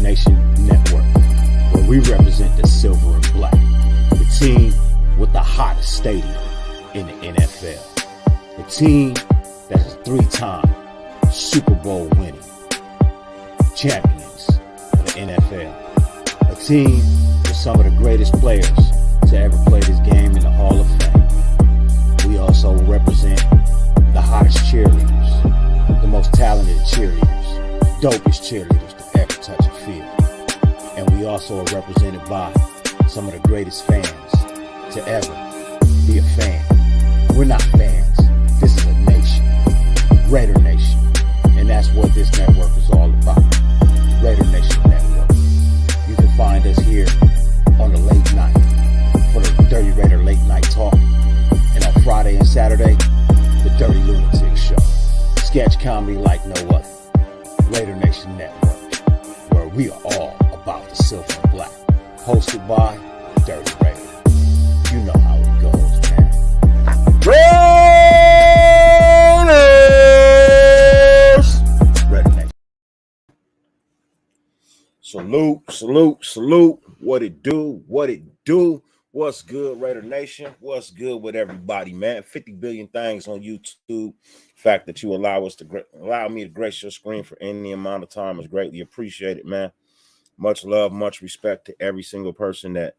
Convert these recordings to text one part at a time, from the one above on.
Nation Network, where we represent the silver and black, the team with the hottest stadium in the NFL, the team that is 3-time Super Bowl winning champions of the NFL, a team with some of the greatest players to ever play this game in the Hall of Fame. We also represent the hottest cheerleaders, the most talented cheerleaders, dopest cheerleaders to ever touch a field. And we also are represented by some of the greatest fans to ever be a fan. We're not fans. This is a nation. Raider Nation. And that's what this network is all about. Raider Nation Network. You can find us here on the late night for the Dirty Raider Late Night Talk. And on Friday and Saturday, the Dirty Lunatic Show. Sketch comedy like no other. Raider Nation Network, where we are all about the silver and black. Hosted by Dirty Raider. You know how it goes, man. Raider Nation. Salute. What it do? What's good, Raider Nation? What's good with everybody, man? 50 billion things on YouTube. Fact that you allow me to grace your screen for any amount of time is greatly appreciated, man. Much love, much respect to every single person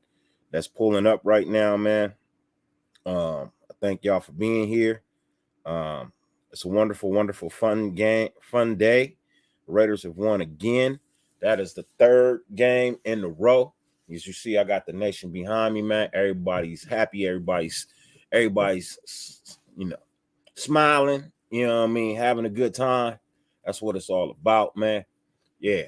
that's pulling up right now, man. I thank y'all for being here. It's a wonderful, fun day. The Raiders have won again. That is the third game in a row. As you see, I got the nation behind me, man. Everybody's happy. Everybody's, smiling. You know what I mean? Having a good time. That's what it's all about, man. Yeah.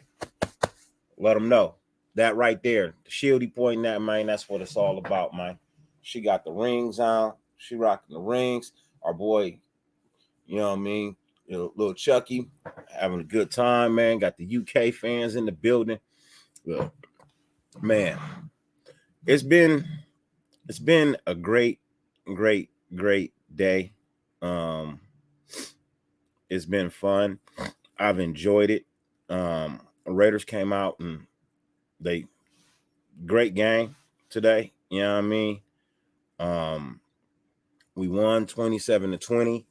Let them know. That right there. The Shieldy pointing at, man. That's what it's all about, man. She got the rings on. She rocking the rings. Our boy, you know what I mean? Little Chucky having a good time, man. Got the UK fans in the building. Well, man, it's been a great day. It's been fun. I've enjoyed it. Raiders came out and great game today. You know what I mean? We won 27-20.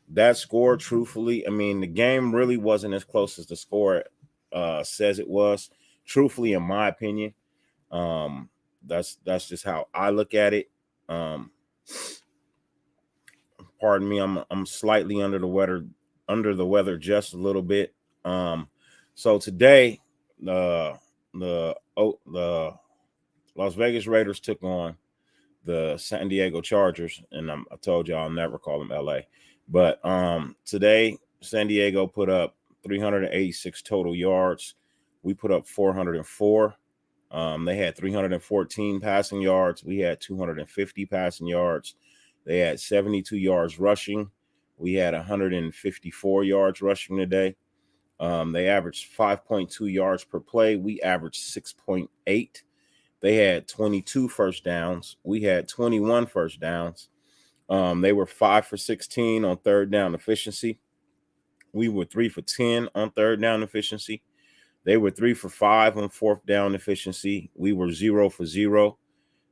That score, truthfully, I mean, the game really wasn't as close as the score says it was. Truthfully, in my opinion, that's just how I look at it. Pardon me, I'm slightly under the weather just a little bit. So today, the Las Vegas Raiders took on the San Diego Chargers, and I told you I'll never call them LA. But today, San Diego put up 386 total yards. We put up 404. They had 314 passing yards. We had 250 passing yards. They had 72 yards rushing. We had 154 yards rushing today. They averaged 5.2 yards per play. We averaged 6.8. They had 22 first downs. We had 21 first downs. They were 5 for 16 on third down efficiency. We were 3 for 10 on third down efficiency. They were 3 for 5 on fourth down efficiency. We were 0 for 0.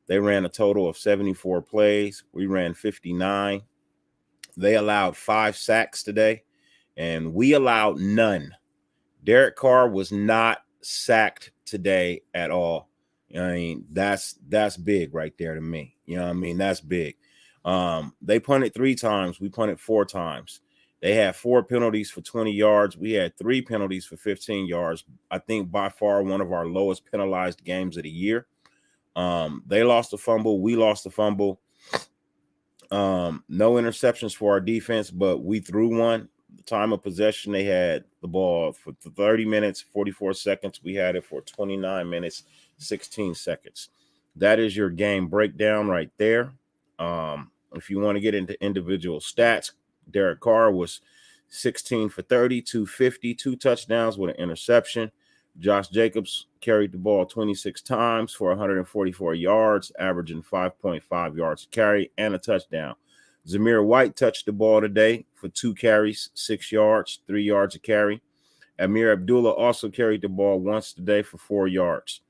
They ran a total of 74 plays. We ran 59. They allowed 5 sacks today, and we allowed none. Derek Carr was not sacked today at all. I mean, that's big right there to me. You know what I mean? That's big. They punted 3 times. We punted 4 times. They had 4 penalties for 20 yards. We had 3 penalties for 15 yards. I think by far one of our lowest penalized games of the year. They lost a fumble. We lost a fumble. No interceptions for our defense, but we threw one. The time of possession, they had the ball for 30 minutes, 44 seconds. We had it for 29 minutes, 16 seconds. That is your game breakdown right there. If you want to get into individual stats, Derek Carr was 16 for 30, 250, 2 touchdowns with an interception. Josh Jacobs carried the ball 26 times for 144 yards, averaging 5.5 yards a carry and a touchdown. Zamir White touched the ball today for 2 carries, 6 yards, 3 yards a carry. Amir Abdullah also carried the ball once today for 4 yards.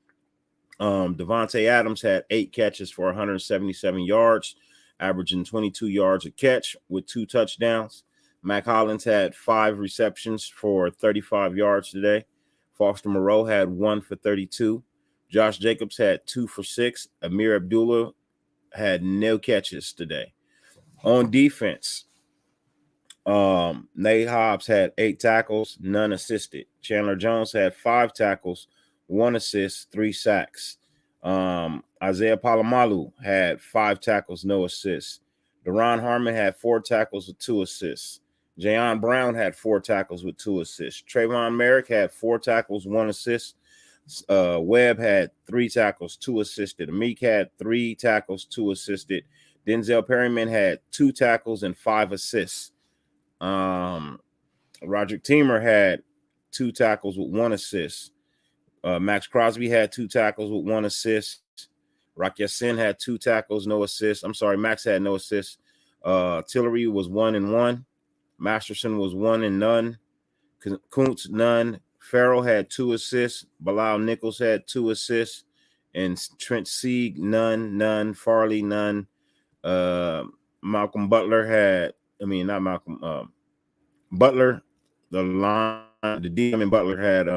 Devontae Adams had 8 catches for 177 yards, averaging 22 yards a catch with 2 touchdowns. Mac Hollins had 5 receptions for 35 yards today. Foster Moreau had 1 for 32. Josh Jacobs had 2 for 6. Amir Abdullah had no catches today. On defense, Nate Hobbs had 8 tackles, none assisted. Chandler Jones had 5 tackles, 1 assist, 3 sacks. Isaiah Palomalu had 5 tackles, no assists. Deron Harmon had 4 tackles with 2 assists. Jayon Brown had 4 tackles with 2 assists. Trayvon Merrick had 4 tackles, 1 assist. Webb had 3 tackles, 2 assisted. Amik had 3 tackles, 2 assisted. Denzel Perryman had 2 tackles and 5 assists. Roderick Teamer had 2 tackles with 1 assist. Max Crosby had 2 tackles with 1 assist. Rock Ya-Sin had 2 tackles, no assists. I'm sorry, Max had no assists. Tillery was 1 and 1. Masterson was 1 and none. Kuntz, none. Farrell had 2 assists. Bilal Nichols had 2 assists. And Trent Sieg, none. Farley, none. Malcolm Butler had, not Malcolm, Butler, the DM and Butler had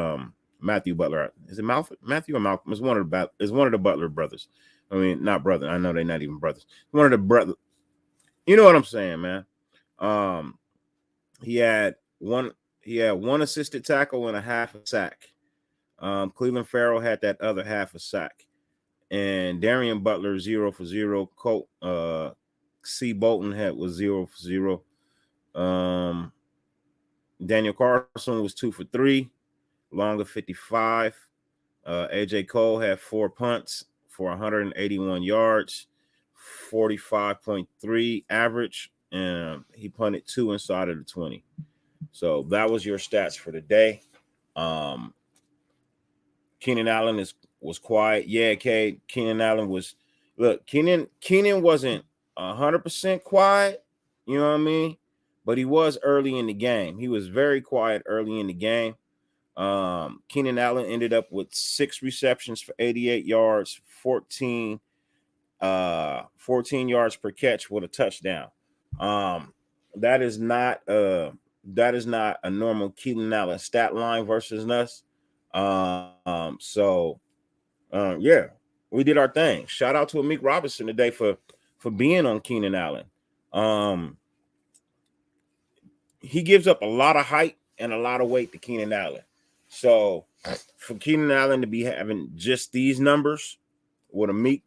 Matthew Butler. Is it Matthew or Malcolm? It's one of the Butler brothers. Not brother. I know they're not even brothers. One of the brothers. You know what I'm saying, man. He had one assisted tackle and a half a sack. Cleveland Farrell had that other half a sack. And Darian Butler 0 for 0. Colt C. Bolton was 0 for 0. Daniel Carson was 2 for 3. Longer 55. AJ Cole had 4 punts for 181 yards, 45.3 average, and he punted 2 inside of the 20. So that was your stats for the day. Keenan Allen was quiet. Yeah, Cade. Keenan Allen was. Look, Keenan wasn't 100% quiet. You know what I mean? But he was early in the game. He was very quiet early in the game. Keenan Allen ended up with 6 receptions for 88 yards, 14 yards per catch with a touchdown. That is not a normal Keenan Allen stat line versus us. Yeah, we did our thing. Shout out to Amik Robinson today for being on Keenan Allen. He gives up a lot of height and a lot of weight to Keenan Allen. So for Keenan Allen to be having just these numbers, with Amik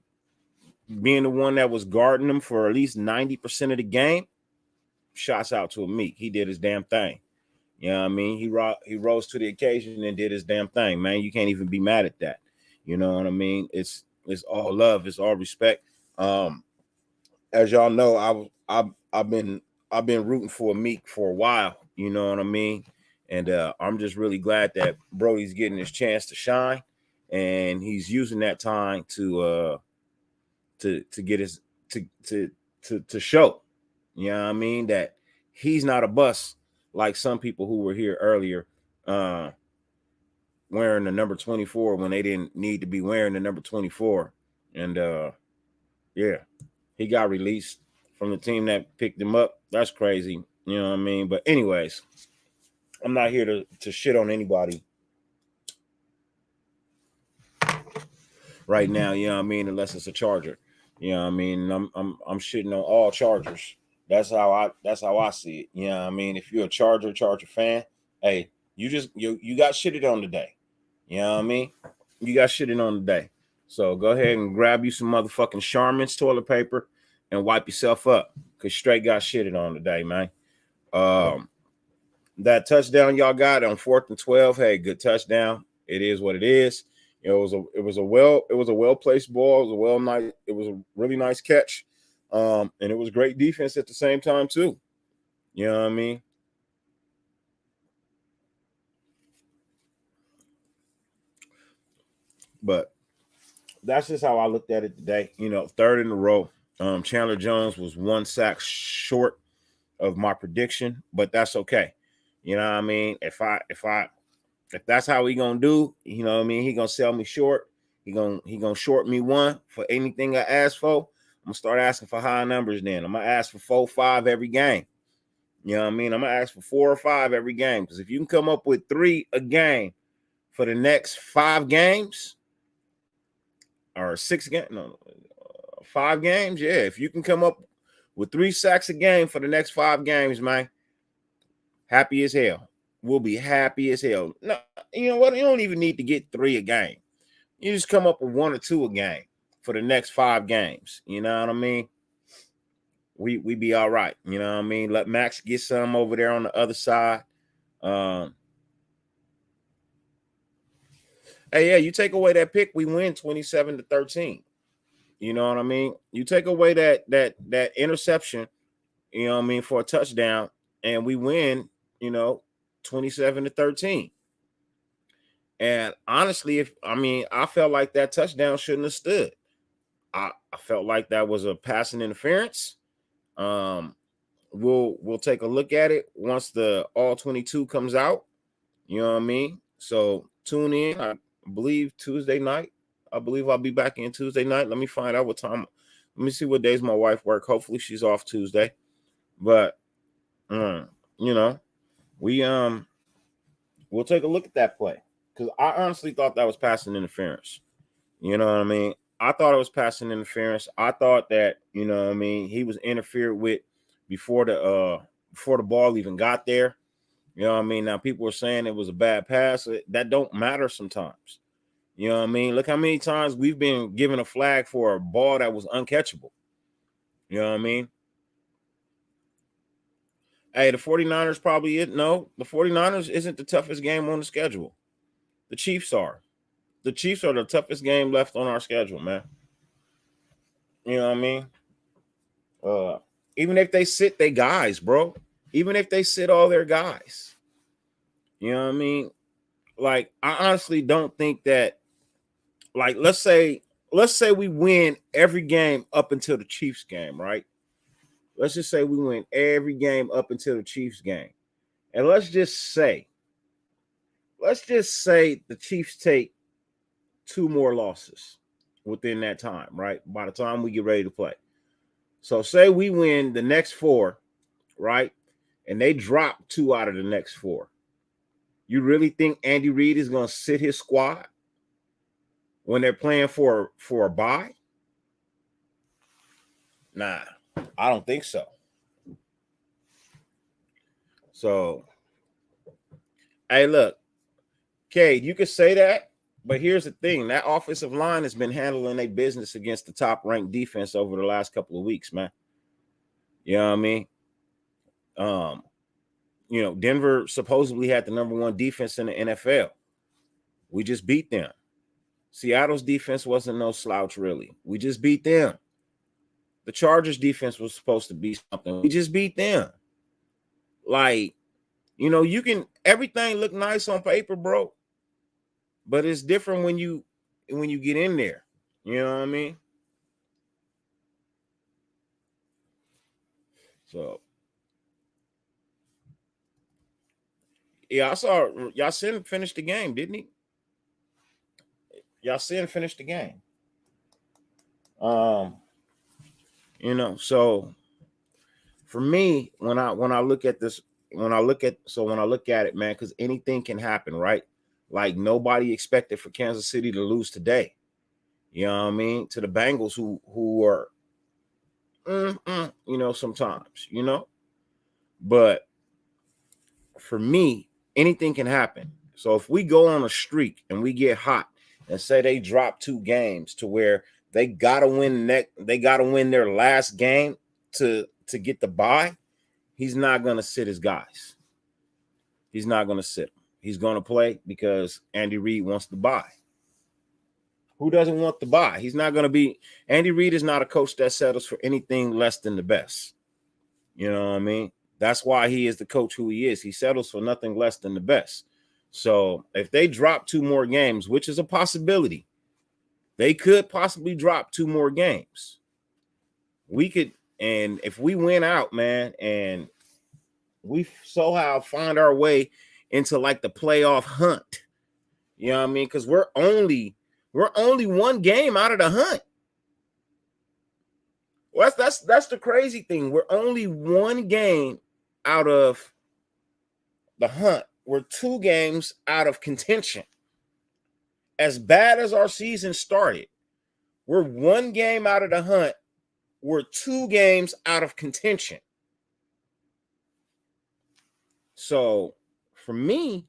being the one that was guarding him for at least 90% of the game, shouts out to Amik. He did his damn thing. You know what I mean? He rose to the occasion and did his damn thing, man. You can't even be mad at that. You know what I mean? It's all love. It's all respect. As y'all know, I've been rooting for Amik for a while. You know what I mean? And I'm just really glad that Brody's getting his chance to shine, and he's using that time to get his to show. You know what I mean? That he's not a bust like some people who were here earlier wearing the number 24 when they didn't need to be wearing the number 24. And yeah, he got released from the team that picked him up. That's crazy. You know what I mean? But anyways, I'm not here to shit on anybody right now, you know what I mean, unless it's a Charger. You know what I mean? I'm shitting on all Chargers. That's how I see it. You know what I mean? If you're a Charger fan, hey, you got shitted on today. You know what I mean? You got shitted on today. So go ahead and grab you some motherfucking Charmin's toilet paper and wipe yourself up, because straight got shitted on today, man. That touchdown y'all got on 4th and 12, hey, good touchdown. It is what it is. You know, it was a well placed ball. It was a really nice catch. And it was great defense at the same time too. You know what I mean? But that's just how I looked at it today. You know, 3rd in a row. Chandler Jones was 1 sack short of my prediction, but that's okay. You know what I mean? If I If that's how he gonna do, you know what I mean? He gonna sell me short. He gonna short me one for anything I ask for. I'm gonna start asking for high numbers then. I'm gonna ask for 4, 5 every game. You know what I mean? I'm gonna ask for 4 or 5 every game. Because if you can come up with 3 a game for the next 5 games or 6 games, no, 5 games, yeah. If you can come up with 3 sacks a game for the next 5 games, man, happy as hell. We'll be happy as hell. No, you know what? You don't even need to get 3 a game. You just come up with 1 or 2 a game for the next 5 games. You know what I mean? We be all right. You know what I mean? Let Max get some over there on the other side. Hey, yeah, you take away that pick, we win 27-13. You know what I mean? You take away that interception, you know what I mean, for a touchdown, and we win, 27-13. And honestly, I felt like that touchdown shouldn't have stood. I felt like that was a passing interference. We'll take a look at it once the all 22 comes out. You know what I mean? So tune in. I believe Tuesday night. I believe I'll be back in Tuesday night. Let me find out what time. Let me see what days my wife work. Hopefully she's off Tuesday. But we'll take a look at that play. Because I honestly thought that was passing interference. You know what I mean? I thought it was passing interference. I thought that, you know what I mean, he was interfered with before the ball even got there. You know what I mean? Now people were saying it was a bad pass. That don't matter sometimes. You know what I mean? Look how many times we've been given a flag for a ball that was uncatchable. You know what I mean? Hey, the 49ers probably is. No, the 49ers isn't the toughest game on the schedule. The Chiefs are. The Chiefs are the toughest game left on our schedule, man. You know what I mean? Even if they sit their guys, bro. Even if they sit all their guys. You know what I mean? Like, I honestly don't think that, like, let's say we win every game up until the Chiefs game, right? Let's just say we win every game up until the Chiefs game. And let's just say the Chiefs take 2 more losses within that time, right? By the time we get ready to play. So say we win the next 4, right? And they drop 2 out of the next 4. You really think Andy Reid is going to sit his squad when they're playing for a bye? Nah, I don't think so. So, hey, look, Cade, you could say that, but here's the thing. That offensive line has been handling their business against the top-ranked defense over the last couple of weeks, man. You know what I mean? Denver supposedly had the number 1 defense in the NFL. We just beat them. Seattle's defense wasn't no slouch, really. We just beat them. The Chargers defense was supposed to be something. We just beat them. Like, you can, everything look nice on paper, bro. But it's different when you get in there. You know what I mean? So, yeah, I saw Yasin finish the game, didn't he? Yasin finished the game. So for me, when I look at this, when I look at it, man, because anything can happen, right? Like, nobody expected for Kansas City to lose today. You know what I mean? To the Bengals, who are, sometimes, But for me, anything can happen. So if we go on a streak and we get hot, and say they drop 2 games to where they gotta win their last game to get the bye, he's not gonna sit his guys. He's not gonna sit them. He's gonna play because Andy Reid wants the bye. Who doesn't want the bye? He's not gonna be. Andy Reid is not a coach that settles for anything less than the best. You know what I mean? That's why he is the coach who he is. He settles for nothing less than the best. So if they drop 2 more games, which is a possibility, they could possibly drop 2 more games. We could, and if we win out, man, and we somehow find our way into like the playoff hunt. You know what I mean? Because we're only one game out of the hunt. Well, that's the crazy thing. We're only one game out of the hunt. We're 2 games out of contention. As bad as our season started, we're 1 game out of the hunt. We're 2 games out of contention. So for me,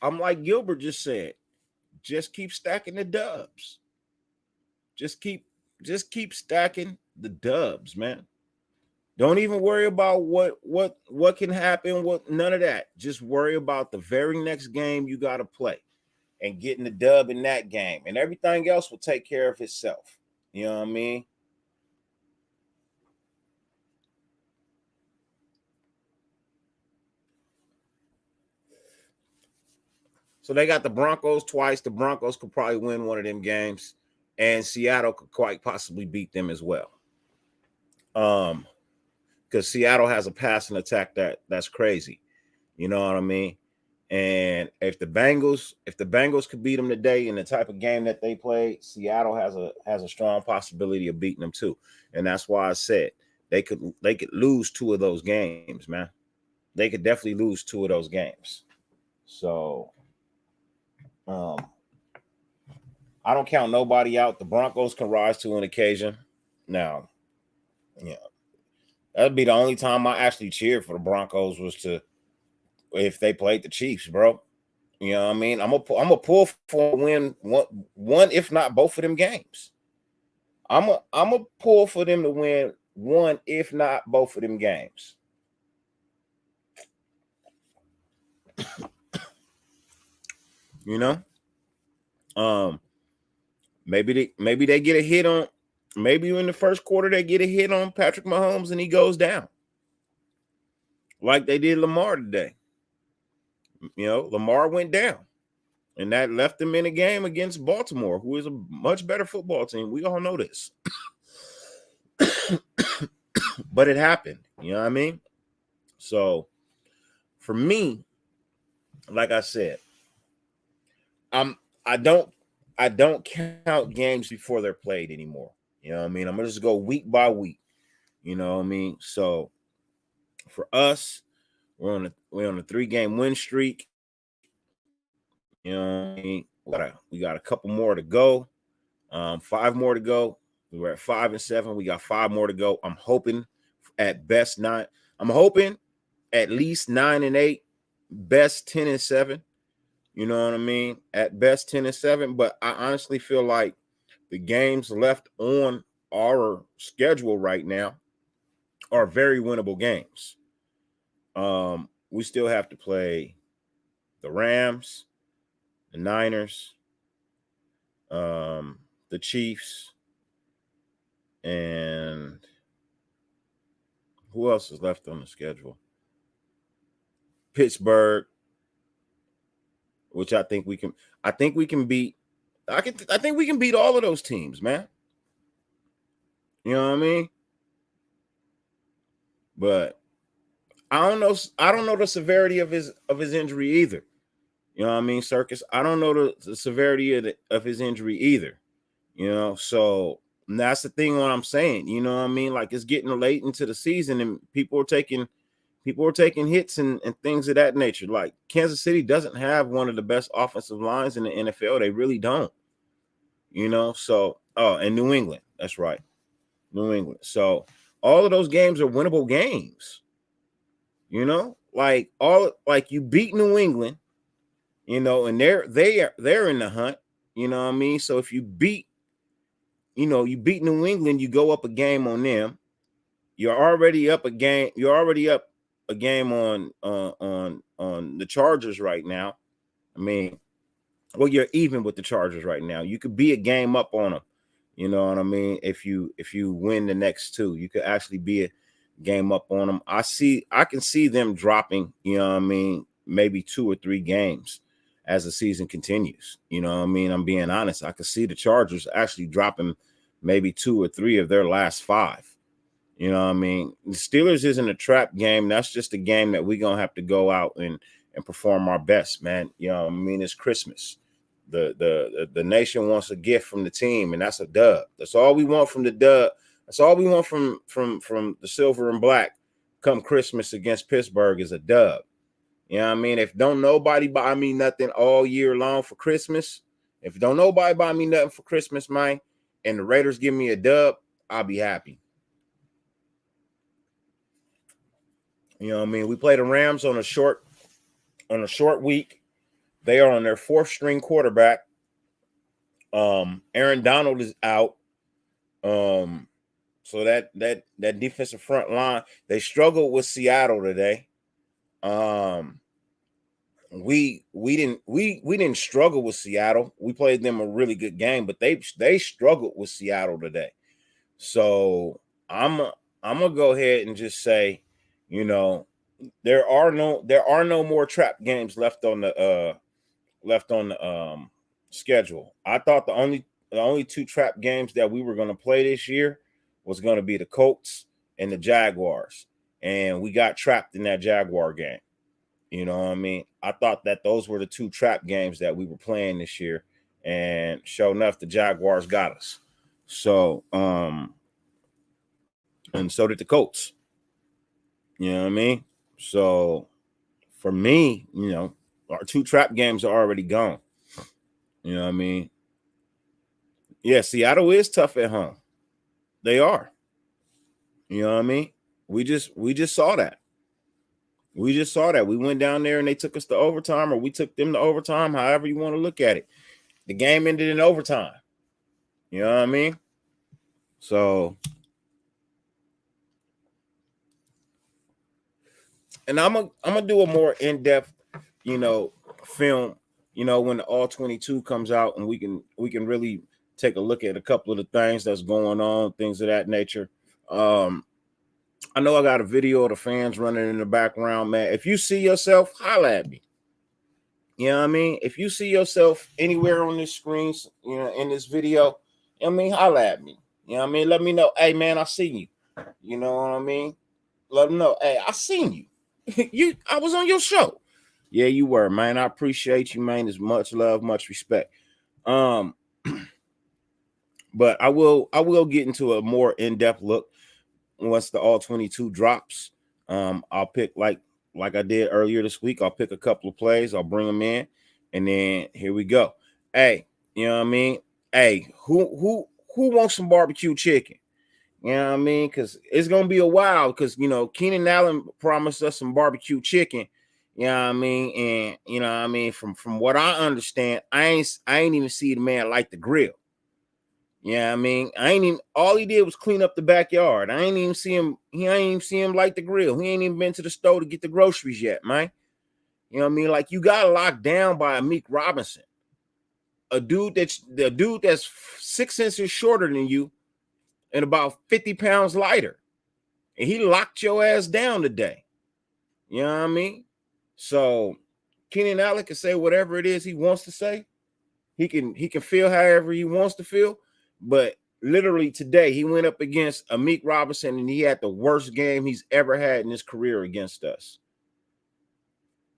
I'm like Gilbert just said, just keep stacking the dubs. Just keep stacking the dubs, man. Don't even worry about what can happen, what none of that. Just worry about the very next game you got to play and getting the dub in that game, and everything else will take care of itself. You know what I mean? So they got the Broncos twice. The Broncos could probably win one of them games, and Seattle could quite possibly beat them as well. Because Seattle has a passing attack that's crazy. You know what I mean? And if the Bengals could beat them today in the type of game that they play, Seattle has a strong possibility of beating them too. And that's why I said they could lose 2 of those games, man. They could definitely lose 2 of those games. So I don't count nobody out. The Broncos can rise to an occasion. Now, yeah, that'd be the only time I actually cheered for the Broncos was if they played the Chiefs, bro. You know what I mean? I'm a pull for a win one, if not both of them games. I'm a pull for them to win one, if not both of them games. You know? Maybe they get a hit on, maybe in the first quarter they get a hit on Patrick Mahomes and he goes down. Like they did Lamar today. You know, Lamar went down. And that left him in a game against Baltimore, who is a much better football team. We all know this. But it happened. You know what I mean? So for me, like I said, I don't count games before they're played anymore. You know what I mean? I'm gonna just go week by week. You know what I mean? So for us, we're on a 3-game win streak. You know what I mean? We got a couple more to go. 5 more to go. We were at 5 and 7. We got 5 more to go. I'm hoping at best 9. I'm hoping at least 9 and 8. Best 10 and 7. You know what I mean? At best 10 and 7. But I honestly feel like the games left on our schedule right now are very winnable games. We still have to play the Rams, the Niners, the Chiefs, and who else is left on the schedule? Pittsburgh, which I think we can beat. I think we can beat all of those teams, man. You know what I mean? But I don't know the severity of his injury either. You know what I mean, Circus? I don't know the severity of his injury either. You know, so that's the thing what I'm saying. You know what I mean? Like it's getting late into the season and people are taking hits and things of that nature. Like Kansas City doesn't have one of the best offensive lines in the NFL. They really don't. You know, so and New England. That's right. New England. So all of those games are winnable games. You know, like you beat New England, you know, and they're in the hunt. You know what I mean? So if you beat New England, you go up a game on them. You're already up a game. You're already up a game on the Chargers right now. I mean, well, you're even with the Chargers right now. You could be a game up on them. You know what I mean? If you win the next 2, you could actually be a game up on them. I can see them dropping, you know what I mean, maybe 2 or 3 games as the season continues. You know what I mean? I'm being honest. I could see the Chargers actually dropping maybe 2 or 3 of their last 5. You know what I mean? The Steelers isn't a trap game. That's just a game that we're gonna have to go out and perform our best, man. You know what I mean? It's Christmas. The nation wants a gift from the team, and that's a dub. That's all we want from the dub. That's all we want from the silver and black come Christmas against Pittsburgh is a dub. You know what I mean? If don't nobody buy me nothing all year long for Christmas, if don't nobody buy me nothing for Christmas, man, and the Raiders give me a dub, I'll be happy. You know what I mean? We play the Rams on a short week. They are on their fourth string quarterback. Aaron Donald is out. So that defensive front line, they struggled with Seattle today. We didn't struggle with Seattle. We played them a really good game, but they struggled with Seattle today. So I'm gonna go ahead and just say, you know, there are no more trap games left on the schedule. I thought the only two trap games that we were going to play this year was going to be the Colts and the Jaguars, and we got trapped in that Jaguar game. You know what I mean? I thought that those were the two trap games that we were playing this year, and sure enough, the Jaguars got us. So, and so did the Colts. You know what I mean? So, for me, you know, our two trap games are already gone. You know what I mean? Yeah, Seattle is tough at home. They are. You know what I mean? We just saw that. We just saw that. We went down there and they took us to overtime, or we took them to overtime, however you want to look at it. The game ended in overtime. You know what I mean? So, and I'm gonna do a more in-depth, you know, film, you know, when the All 22 comes out, and we can really take a look at a couple of the things that's going on, things of that nature. I know I got a video of the fans running in the background, man. If you see yourself, holla at me. You know what I mean? If you see yourself anywhere on this screen, you know, in this video, you know what I mean, holla at me. You know what I mean? Let me know, hey man, I seen you. You know what I mean? Let them know, hey, I seen you. I was on your show. Yeah, you were, man. I appreciate you, man. There's much love, much respect. But I will get into a more in-depth look once the All 22 drops. I'll pick like I did earlier this week. I'll pick a couple of plays. I'll bring them in, and then here we go. Hey, you know what I mean? Hey, who wants some barbecue chicken? You know what I mean? Because it's gonna be a while. Because you know, Keenan Allen promised us some barbecue chicken. You know what I mean? And you know what I mean, from what I understand, I ain't even see the man light the grill. Yeah, I mean, I ain't even, all he did was clean up the backyard. I ain't even see him. I ain't even see him light the grill. He ain't even been to the store to get the groceries yet, man. You know what I mean? Like, you got locked down by Amik Robinson, a dude that's 6 inches shorter than you and about 50 pounds lighter, and he locked your ass down today. You know what I mean? So Keenan Allen can say whatever it is he wants to say. He can feel however he wants to feel. But literally today, he went up against Amik Robinson, and he had the worst game he's ever had in his career against us.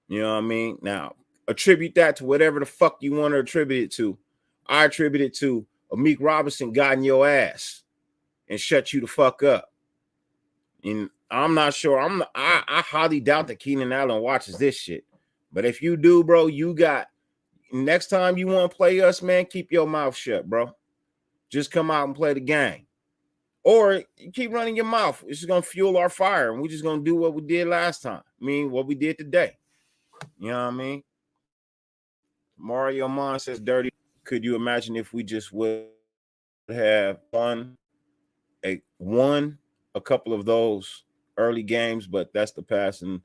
You know what I mean? Now, attribute that to whatever the fuck you want to attribute it to. I attribute it to Amik Robinson got in your ass and shut you the fuck up. And I'm not sure. I highly doubt that Keenan Allen watches this shit. But if you do, bro, you got next time you want to play us, man, keep your mouth shut, bro. Just come out and play the game. Or you keep running your mouth. It's just going to fuel our fire. And we're just going to do what we did last time. I mean, what we did today. You know what I mean? Mario Mon says, dirty. Could you imagine if we just would have won a couple of those early games? But that's the past. And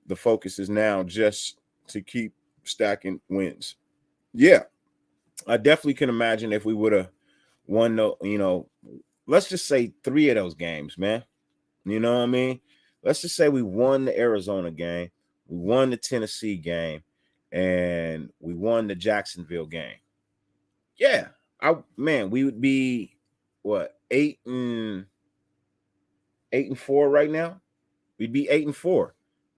the focus is now just to keep stacking wins. Yeah. I definitely can imagine if we would have won the, you know, let's just say 3 of those games, man. You know what I mean? Let's just say we won the Arizona game, we won the Tennessee game, and we won the Jacksonville game. Yeah, we would be what 8 and 8-4 right now. We'd be 8-4,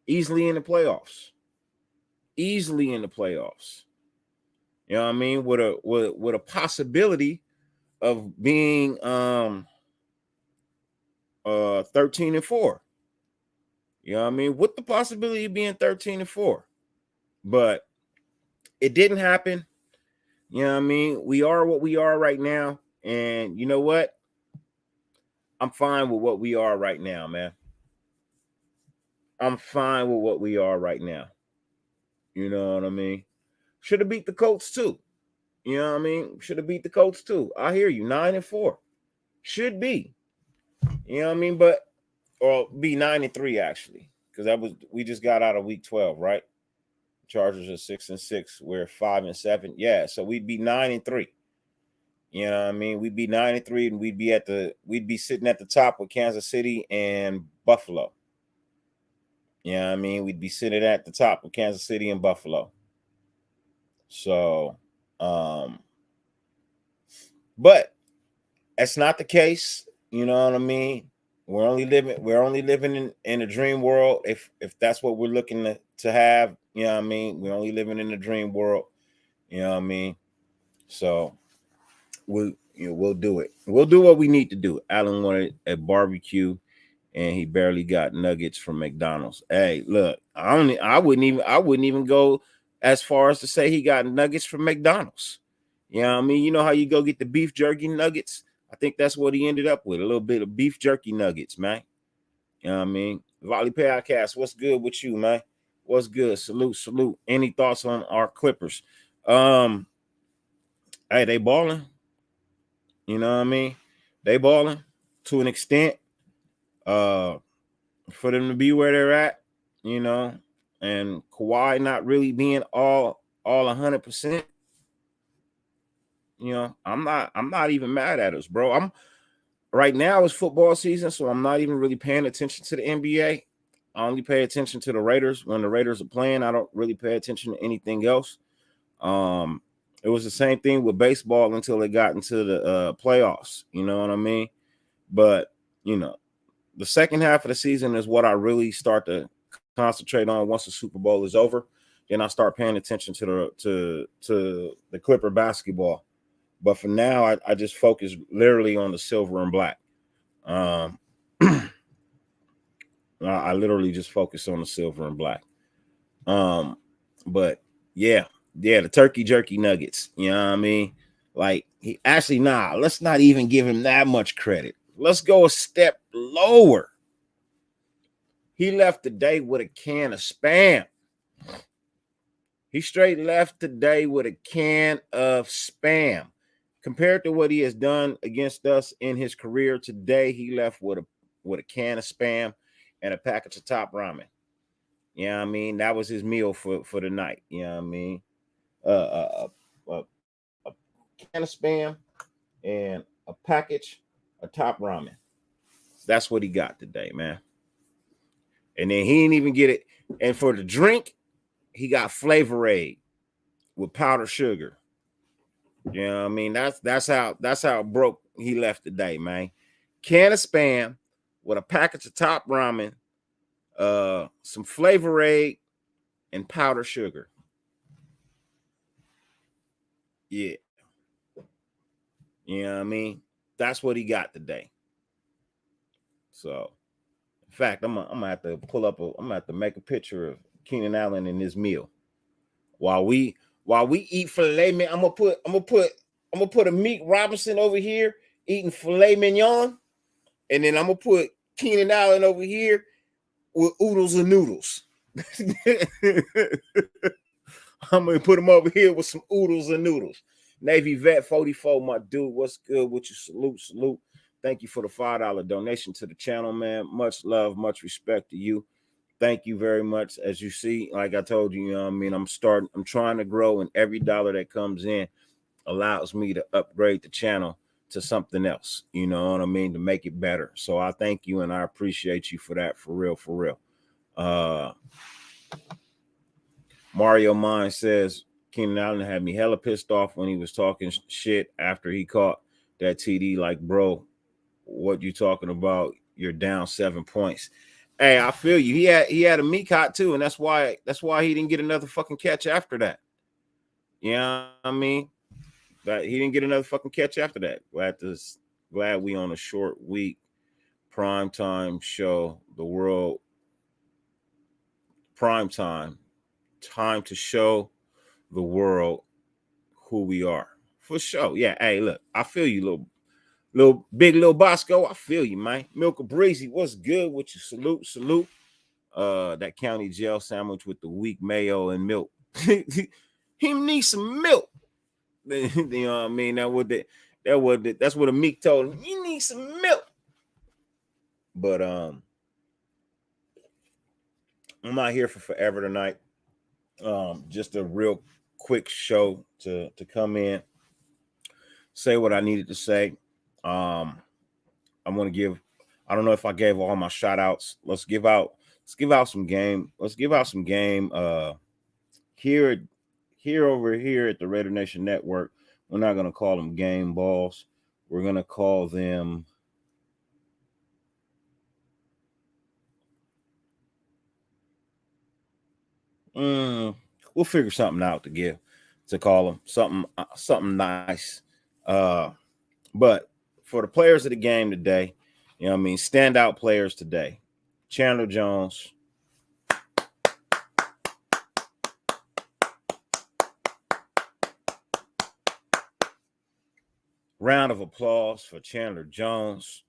easily in the playoffs. Easily in the playoffs. You know what I mean? With a possibility of being 13-4. You know what I mean? With the possibility of being 13-4. But it didn't happen. You know what I mean? We are what we are right now. And you know what? I'm fine with what we are right now, man. I'm fine with what we are right now. You know what I mean? Should have beat the Colts too. You know what I mean? Should have beat the Colts too. I hear you. 9-4. Should be. You know what I mean? But or be 9-3 actually. Because we just got out of week 12, right? Chargers are 6-6. We're 5-7. Yeah, so we'd be 9-3. You know what I mean? We'd be 9-3, and we'd be sitting at the top with Kansas City and Buffalo. You know what I mean? We'd be sitting at the top with Kansas City and Buffalo. So, but that's not the case. You know what I mean? We're only living in a dream world. If that's what we're looking to have, you know what I mean? We're only living in a dream world. You know what I mean? So we'll do it. We'll do what we need to do. Alan wanted a barbecue, and he barely got nuggets from McDonald's. Hey, look, I wouldn't even go as far as to say he got nuggets from McDonald's. You know what I mean? You know how you go get the beef jerky nuggets? I think that's what he ended up with, a little bit of beef jerky nuggets, man. You know what I mean? Volley Podcast, what's good with you, man? What's good? Salute. Any thoughts on our Clippers? Hey, they balling. You know what I mean? They balling to an extent. For them to be where they're at, you know, and Kawhi not really being all 100%. You know, I'm not even mad at us, bro. I'm right now it's football season, so I'm not even really paying attention to the NBA. I only pay attention to the Raiders when the Raiders are playing. I don't really pay attention to anything else. It was the same thing with baseball until they got into the playoffs. You know what I mean? But you know, the second half of the season is what I really start to concentrate on once the Super Bowl is over. Then I start paying attention to the Clipper basketball. But for now, I just focus literally on the silver and black. I literally just focus on the silver and black. But yeah, the turkey jerky nuggets. You know what I mean? Like let's not even give him that much credit. Let's go a step lower. He left the day with a can of Spam. He straight left today with a can of Spam. Compared to what he has done against us in his career today, he left with a can of Spam and a package of Top Ramen. You know what I mean? That was his meal for the night. You know what I mean? A can of Spam and a package of Top Ramen. That's what he got today, man. And then he didn't even get it. And for the drink, he got Flavor Aid with powdered sugar. You know what I mean? That's how broke he left today, man. Can of Spam with a package of Top Ramen, some Flavor Aid, and powdered sugar. Yeah. You know what I mean? That's what he got today. So, in fact, I'm gonna have to I'm gonna have to make a picture of Keenan Allen in his meal. While we eat filet mignon, I'm gonna put a Meek Robinson over here eating filet mignon, and then I'm gonna put Keenan Allen over here with oodles and noodles. I'm gonna put him over here with some oodles and noodles. Navy Vet 44, my dude, what's good with you? Salute. Thank you for the $5 donation to the channel, man. Much love, much respect to you. Thank you very much. As you see, like I told you, you know what I mean? I'm trying to grow, and every dollar that comes in allows me to upgrade the channel to something else, you know what I mean, to make it better. So I thank you and I appreciate you for that, for real. Mario Mine says Keenan Allen had me hella pissed off when he was talking shit after he caught that TD. Like, bro, what you talking about? you're down 7 points. Hey, I feel you. He had a meat hot too, and that's why he didn't get another fucking catch after that. You know what I mean? That he didn't get another fucking catch after that. Glad we on a short week. Primetime show, the world. Primetime. Time to show the world who we are. For sure. Yeah. Hey, look, I feel you, little Bosco. I feel you, man. Milk Breezy, what's good with you? Salute. That county jail sandwich with the weak mayo and milk. He needs some milk. You know what I mean? That's what a meek told him. You need some milk. But I'm not here for forever tonight. Just a real quick show to come in, say what I needed to say. I want to give, I don't know if I gave all my shout outs. Let's give out some game. Let's give out some game here over here at the Raider Nation Network. We're not going to call them game balls. We're going to call them we'll figure something out to call them something nice. But for the players of the game today, you know what I mean, standout players today. Chandler Jones. Round of applause for Chandler Jones.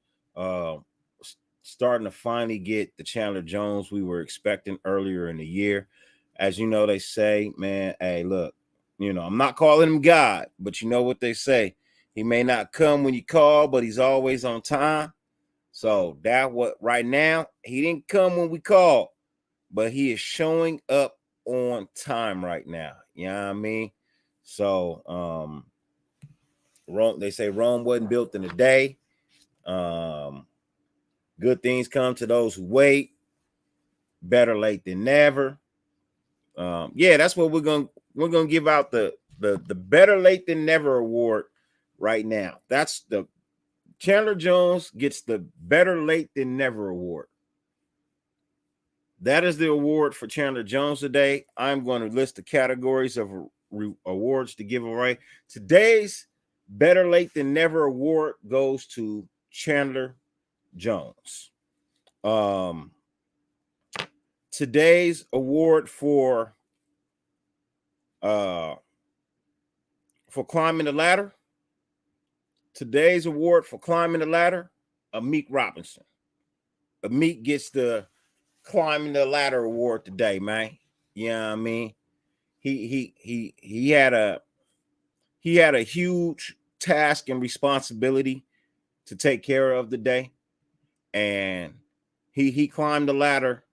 Starting to finally get the Chandler Jones we were expecting earlier in the year. As you know, they say, man, hey, look, you know, I'm not calling him God, but you know what they say. He may not come when you call, but he's always on time. So that what right now, he didn't come when we called, but he is showing up on time right now. You know what I mean? So Rome, they say Rome wasn't built in a day. Good things come to those who wait. Better late than never. Yeah, that's what we're gonna give out the Better Late Than Never award right now. That's the Chandler Jones gets the Better Late Than Never award. That is the award for Chandler Jones today. I'm going to list the categories of awards to give away. Today's Better Late Than Never award goes to Chandler Jones. Today's award for climbing the ladder. Today's award for climbing the ladder, Amik Robinson. Amik gets the climbing the ladder award today, man. You know what I mean? He had a huge task and responsibility to take care of the day, and he climbed the ladder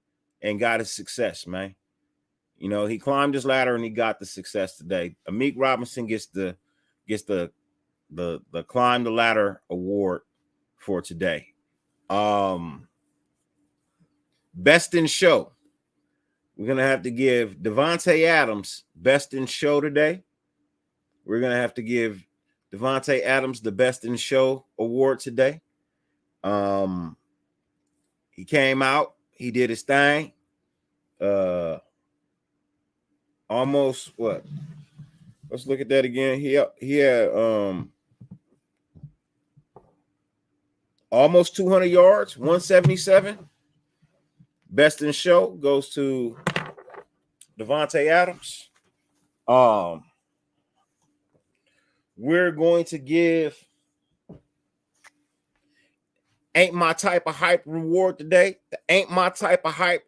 and got his success, man. You know, he climbed his ladder and he got the success today. Amik Robinson gets the climb the ladder award for today. Best in show. We're gonna have to give Davante Adams best in show today. We're gonna have to give Davante Adams the best in show award today. He came out, he did his thing. Almost what? Let's look at that again. He had almost 200 yards, 177. Best in show goes to Davante Adams. We're going to give Ain't My Type of Hype reward today. The Ain't My Type of Hype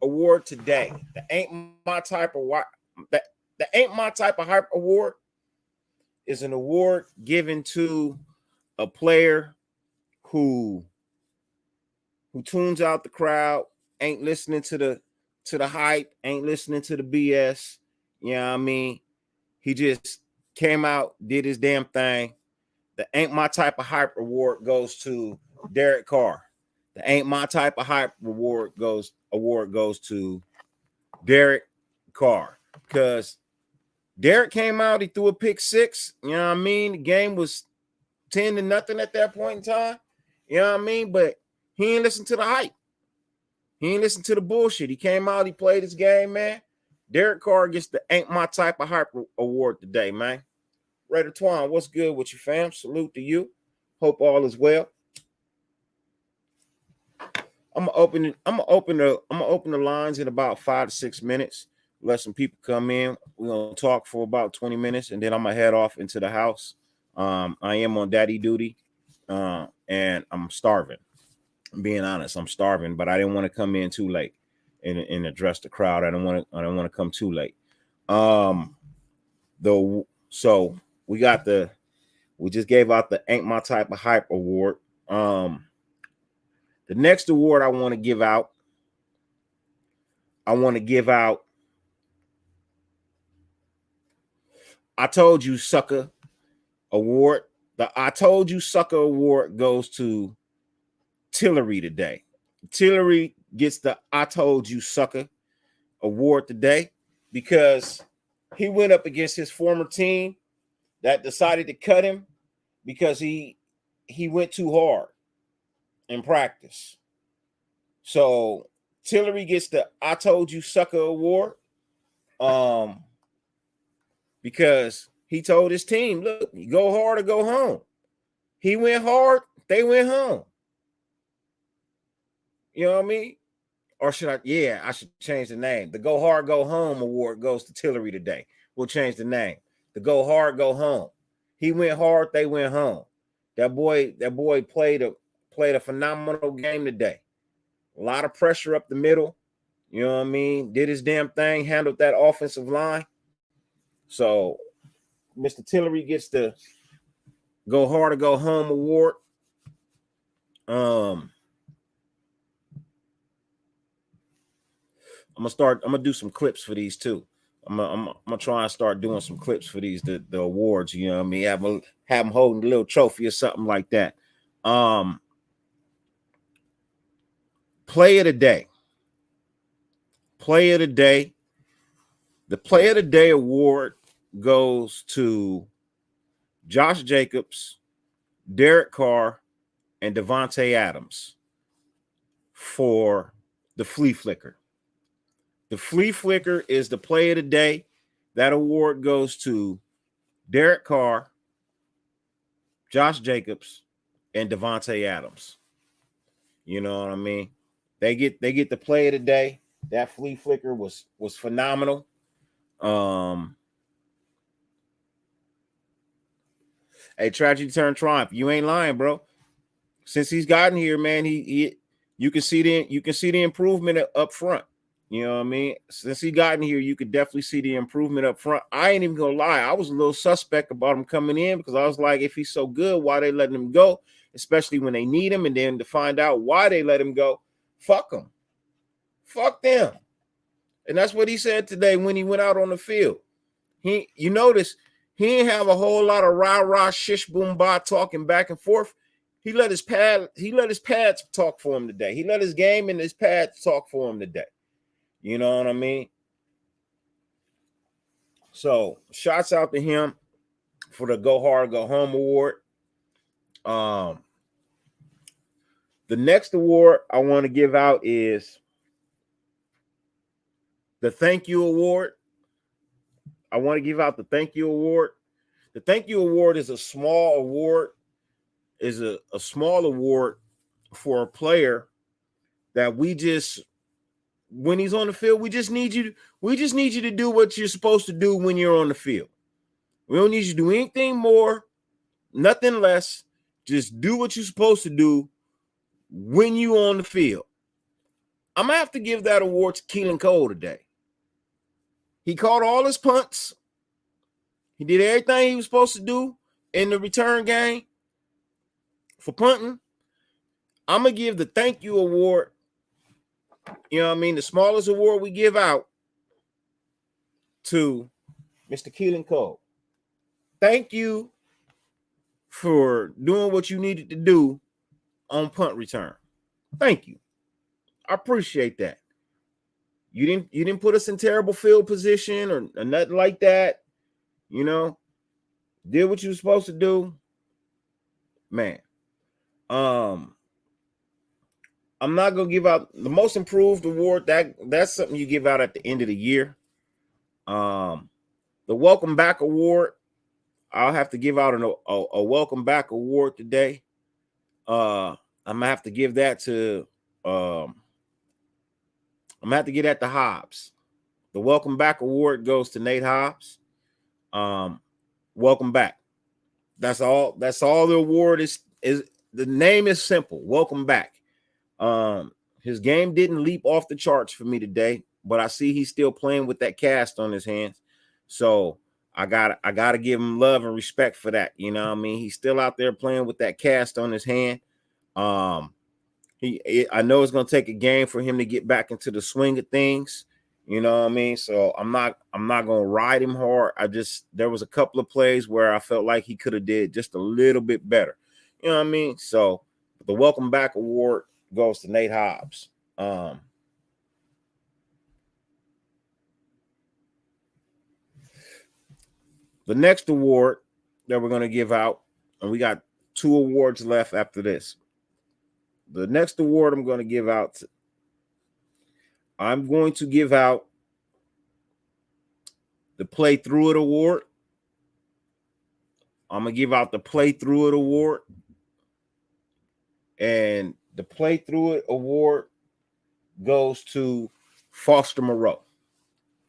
award today. The Ain't My Type of the Ain't My Type of Hype award is an award given to a player who tunes out the crowd, ain't listening to the hype, ain't listening to the BS. You know what I mean? He just came out, did his damn thing. The Ain't My Type of Hype award goes to Derek Carr. The Ain't My Type of Hype award goes to Derek Carr, because Derek came out, he threw a pick six. You know what I mean? The game was 10-0 at that point in time. You know what I mean? But He ain't listen to the hype. He ain't listen to the bullshit. He came out, he played his game, man. Derek Carr gets the Ain't My Type of Hype award today, man. Raider Twine, what's good with you, fam? Salute to you. Hope all is well. I'm gonna open the lines in about 5 to 6 minutes. Let some people come in. We're gonna talk for about 20 minutes, and then I'm gonna head off into the house. I am on daddy duty, and I'm starving. I'm being honest, I'm starving, but I didn't want to come in too late and address the crowd. I don't want to come too late. So we just gave out the Ain't My Type of Hype award. The next award I want to give out, I Told You Sucker award. The I Told You Sucker award goes to Tillery today. Tillery gets the I Told You Sucker award today because he went up against his former team that decided to cut him because he went too hard in practice. So Tillery gets the I Told You Sucker award because he told his team, look, you go hard or go home. He went hard, they went home. You know what I mean? Or should I? Yeah, I should change the name. The Go Hard, Go Home award goes to Tillery today. We'll change the name. The Go Hard, Go Home. He went hard, they went home. That boy played a phenomenal game today. A lot of pressure up the middle. You know what I mean? Did his damn thing, handled that offensive line. So Mr. Tillery gets the Go Hard or Go Home award. I'm gonna do some clips for these too. I'm gonna try and start doing some clips for these the awards. You know what I mean? Have them holding a little trophy or something like that. Play of the day. Play of the day. The Play of the Day award goes to Josh Jacobs, Derek Carr, and Devontae Adams for the flea flicker. The flea flicker is the Play of the Day. That award goes to Derek Carr, Josh Jacobs, and Devontae Adams. You know what I mean? They get the Play of the Day. That flea flicker was phenomenal. Hey, tragedy turned triumph. You ain't lying, bro. Since he's gotten here, man, you can see the improvement up front. You know what I mean? Since he gotten here, you could definitely see the improvement up front. I ain't even gonna lie. I was a little suspect about him coming in because I was like, if he's so good, why they letting him go? Especially when they need him, and then to find out why they let him go, fuck him. Fuck them. And that's what he said today when he went out on the field. You notice he didn't have a whole lot of rah-rah shish boom ba talking back and forth. He let his pads talk for him today. He let his game and his pads talk for him today. You know what I mean? So shouts out to him for the Go Hard, Go Home award. The next award I want to give out is the Thank You Award. I want to give out the Thank You Award. The Thank You Award is a small award, is a small award for a player that we just, when he's on the field, we just need you to do what you're supposed to do when you're on the field. We don't need you to do anything more, nothing less. Just do what you're supposed to do when you're on the field. I'm gonna have to give that award to Keelan Cole today. He caught all his punts. He did everything he was supposed to do in the return game for punting. I'm going to give the Thank You Award, you know what I mean, the smallest award we give out, to Mr. Keelan Cole. Thank you for doing what you needed to do on punt return. Thank you. I appreciate that. You didn't put us in terrible field position or nothing like that. You know, did what you were supposed to do. Man. I'm not gonna give out the most improved award. That's something you give out at the end of the year. The welcome back award, I'll have to give out a welcome back award today. I'm gonna have to give that to I'm gonna have to get at the Hobbs. The welcome back award goes to Nate Hobbs. Welcome back. That's all. That's all the award is. The name is simple. Welcome back. His game didn't leap off the charts for me today, but I see he's still playing with that cast on his hands. So I gotta give him love and respect for that. You know what I mean? He's still out there playing with that cast on his hand. I know it's gonna take a game for him to get back into the swing of things. You know what I mean? So I'm not gonna ride him hard. There was a couple of plays where I felt like he could have did just a little bit better. You know what I mean? So the welcome back award goes to Nate Hobbs. The next award that we're going to give out, and we got 2 awards left after this. The next award I'm going to give out, I'm going to give out the Play Through It award. I'm going to give out the Play Through It award. And the Play Through It award goes to Foster Moreau.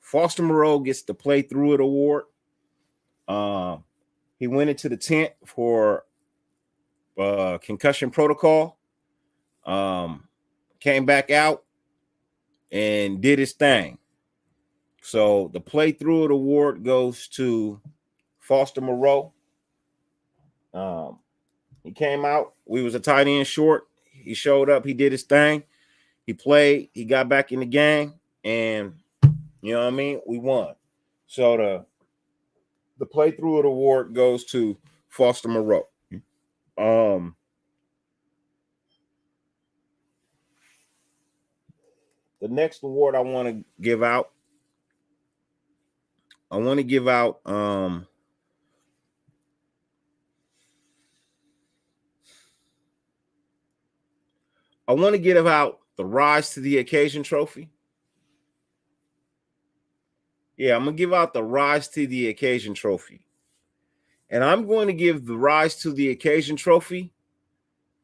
Foster Moreau gets the Play Through It award. He went into the tent for concussion protocol. Came back out and did his thing. So the Play Through It award goes to Foster Moreau. He came out. We was a tight end short. He showed up. He did his thing. He played. He got back in the game, and you know what I mean. We won. So the Play Through It award goes to Foster Moreau. The next award I want to give out. I want to give out. I want to give out the Rise to the Occasion trophy. Yeah, I'm going to give out the Rise to the Occasion trophy. And I'm going to give the Rise to the Occasion trophy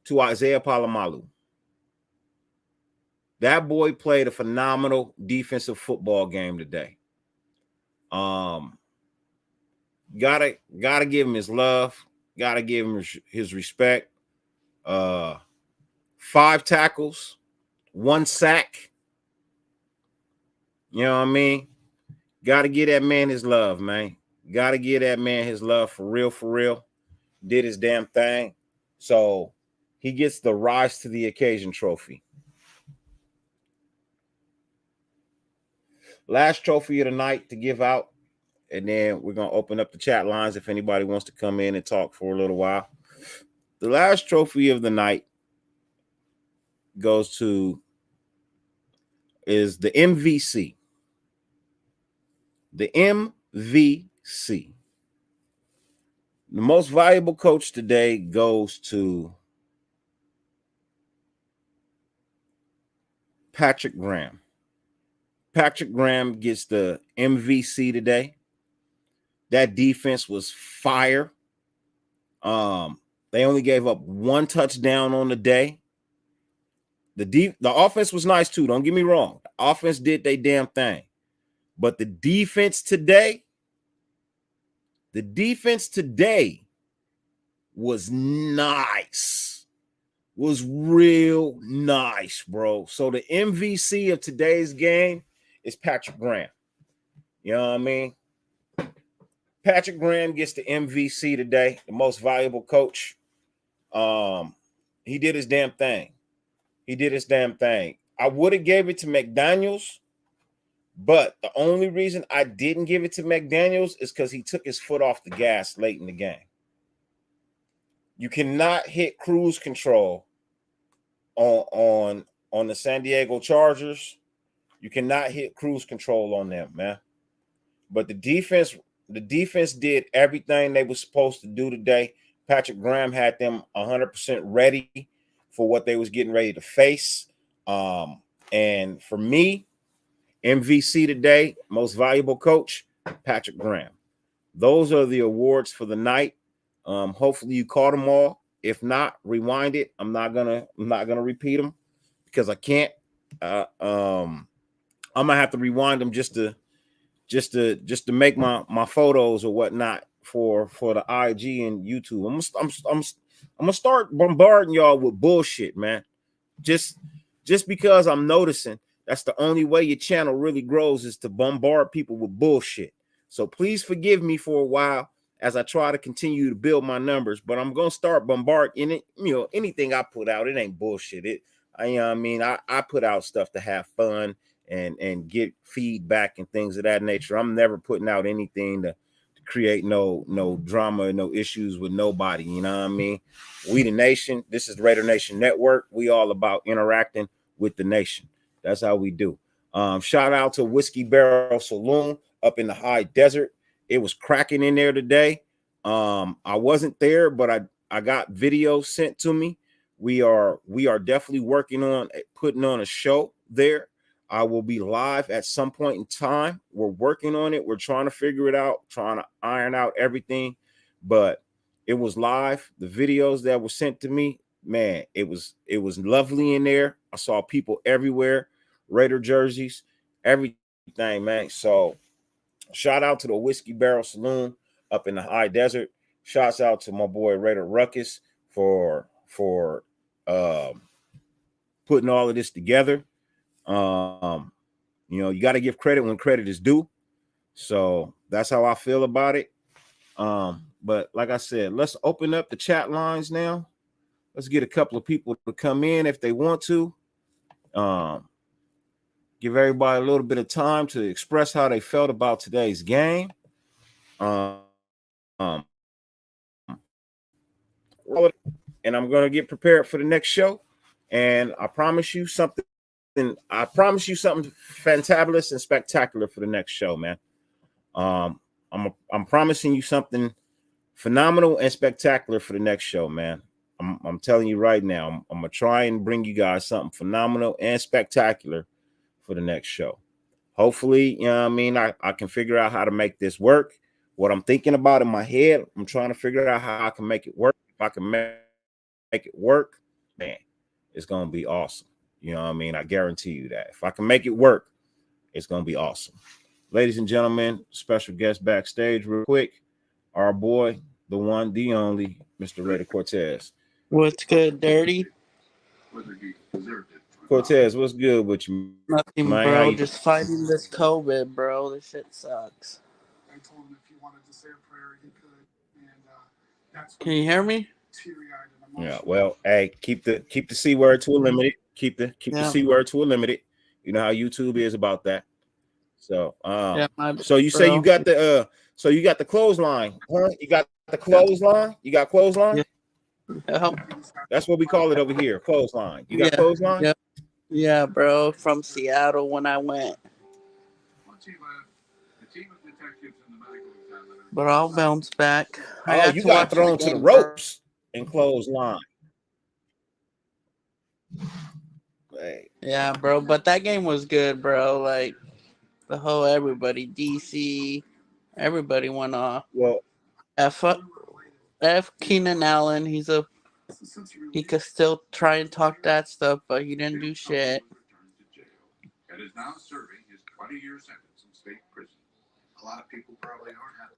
to Isaiah Palomalu. That boy played a phenomenal defensive football game today. Gotta give him his love. Gotta give him his respect. 5 tackles, 1 sack. You know what I mean? Got to give that man his love, man. Got to give that man his love for real, for real. Did his damn thing. So he gets the Rise to the Occasion trophy. Last trophy of the night to give out. And then we're going to open up the chat lines if anybody wants to come in and talk for a little while. The last trophy of the night is the MVC. The MVC. The most valuable coach today goes to Patrick Graham. Patrick Graham gets the MVC today. That defense was fire. They only gave up 1 touchdown on the day. The offense was nice too. Don't get me wrong. The offense did their damn thing. But the defense today was nice. Was real nice, bro. So the MVC of today's game is Patrick Graham. You know what I mean? Patrick Graham gets the MVC today, the most valuable coach. He did his damn thing. I would have gave it to McDaniels, but the only reason I didn't give it to McDaniels is because he took his foot off the gas late in the game. You cannot hit cruise control on the San Diego Chargers. You cannot hit cruise control on them, man. But the defense did everything they were supposed to do today. Patrick Graham had them 100% ready for what they was getting ready to face. And for me, MVC today, most valuable coach, Patrick Graham. Those are the awards for the night. Hopefully you caught them all. If not, rewind it. I'm not gonna repeat them because I can't. I'm gonna have to rewind them just to make my photos or whatnot for the IG and YouTube. I'm gonna start bombarding y'all with bullshit, man. Just because I'm noticing that's the only way your channel really grows is to bombard people with bullshit. So please forgive me for a while as I try to continue to build my numbers, but I'm gonna start bombarding it. You know, anything I put out, it ain't bullshit. I put out stuff to have fun and get feedback and things of that nature. I'm never putting out anything to create no drama, no issues with nobody. You know what I mean? We the nation. This is the Raider Nation Network. We all about interacting with the nation. That's how we do. Shout out to Whiskey Barrel Saloon up in the high desert. It was cracking in there today. I wasn't there, but I got video sent to me. We are definitely working on putting on a show there. I will be live at some point in time. We're working on it. We're trying to figure it out, trying to iron out everything. But it was live. The videos that were sent to me, man, it was lovely in there. I saw people everywhere, Raider jerseys, everything, man. So shout out to the Whiskey Barrel Saloon up in the high desert. Shouts out to my boy Raider Ruckus for putting all of this together. You know, you got to give credit when credit is due. So that's how I feel about it. But like I said, let's open up the chat lines now. Let's get a couple of people to come in if they want to. Give everybody a little bit of time to express how they felt about today's game. And I'm going to get prepared for the next show. And I promise you something fantabulous and spectacular for the next show, man. I'm promising you something phenomenal and spectacular for the next show, man. I'm telling you right now, I'm gonna try and bring you guys something phenomenal and spectacular for the next show. Hopefully, you know what I mean, I can figure out how to make this work. What I'm thinking about in my head, I'm trying to figure out how I can make it work. If I can make it work, man, it's gonna be awesome. You know what I mean? I guarantee you that. If I can make it work, it's gonna be awesome. Ladies and gentlemen, special guest backstage real quick. Our boy, the one, the only, Mr. Raider Cortez. What's good, Dirty? Cortez, what's good with you? Nothing, man, bro. Just fighting this COVID, bro. This shit sucks. I told him if he wanted to say a prayer, he could. And can you hear me? Yeah, well, hey, keep the C word to a limited. Keep the C word to a limited. You know how YouTube is about that. So so you say you got the clothesline, huh? You got the clothesline? You got clothesline? Yeah. That's what we call it over here, clothesline. You got clothesline? Yeah. Yeah, bro. From Seattle when I went. But I'll bounce back. You got thrown to the ropes and clothesline. Hey. Yeah, bro. But that game was good, bro. Like the whole everybody, DC, everybody went off. Well, F Keenan Allen. He could still try and talk that stuff, but he didn't do shit. And is now serving his 20-year sentence in state prison. A lot of people probably aren't happy.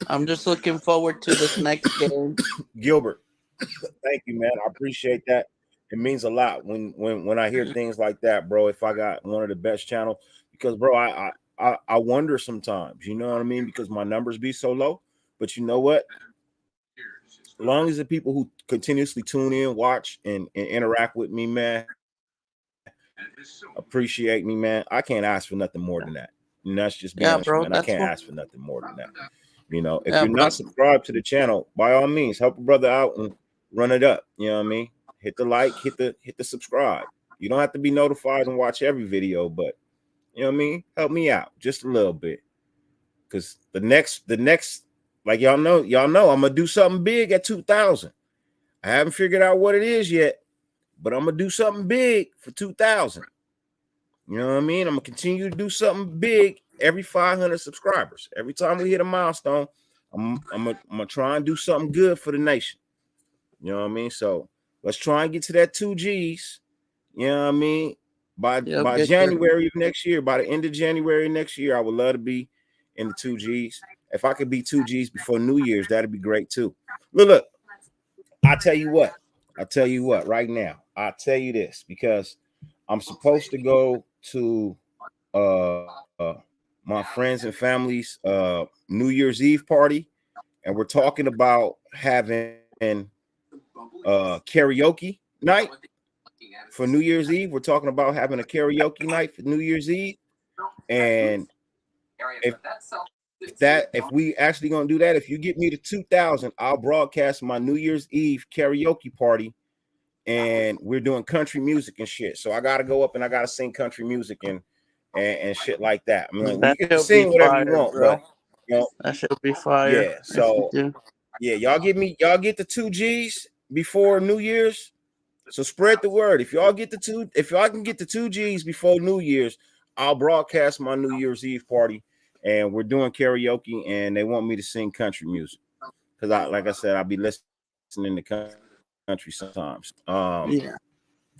I'm just looking forward to this next game. Gilbert, thank you, man. I appreciate that. It means a lot when I hear things like that, bro. If I got one of the best channels, because bro, I wonder sometimes, you know what I mean? Because my numbers be so low. But you know what? As long as the people who continuously tune in, watch, and interact with me, man, appreciate me, man, I can't ask for nothing more than that. And that's just being honest, man. I can't ask for nothing more than that. You know, if you're not subscribed to the channel, by all means, help a brother out and run it up. You know what I mean? Hit the like, hit the subscribe. You don't have to be notified and watch every video, but you know what I mean? Help me out just a little bit. Because the next, like y'all know, I'm gonna do something big at 2,000. I haven't figured out what it is yet, but I'm gonna do something big for 2,000. You know what I mean? I'm gonna continue to do something big every 500 subscribers. Every time we hit a milestone, I'm gonna try and do something good for the nation. You know what I mean? So let's try and get to that 2Gs. You know what I mean? By January of next year, by the end of January next year, I would love to be in the 2Gs. If I could be 2Gs before New Year's, that'd be great too. Look, I tell you what right now. I'll tell you this because I'm supposed to go to my friends and family's New Year's Eve party, and we're talking about having karaoke night for New Year's Eve. We're talking about having a karaoke night for New Year's Eve, and if we actually gonna do that, if you get me to 2,000, I'll broadcast my New Year's Eve karaoke party, and we're doing country music and shit. So I gotta go up and I gotta sing country music and shit like that. I mean, you can sing whatever you want, bro. But you know, that should be fire. Yeah. So yeah, y'all get the 2Gs before New Year's. So spread the word. If y'all can get the 2Gs before New Year's, I'll broadcast my New Year's Eve party, and we're doing karaoke, and they want me to sing country music because like I said, I'll be listening to country sometimes.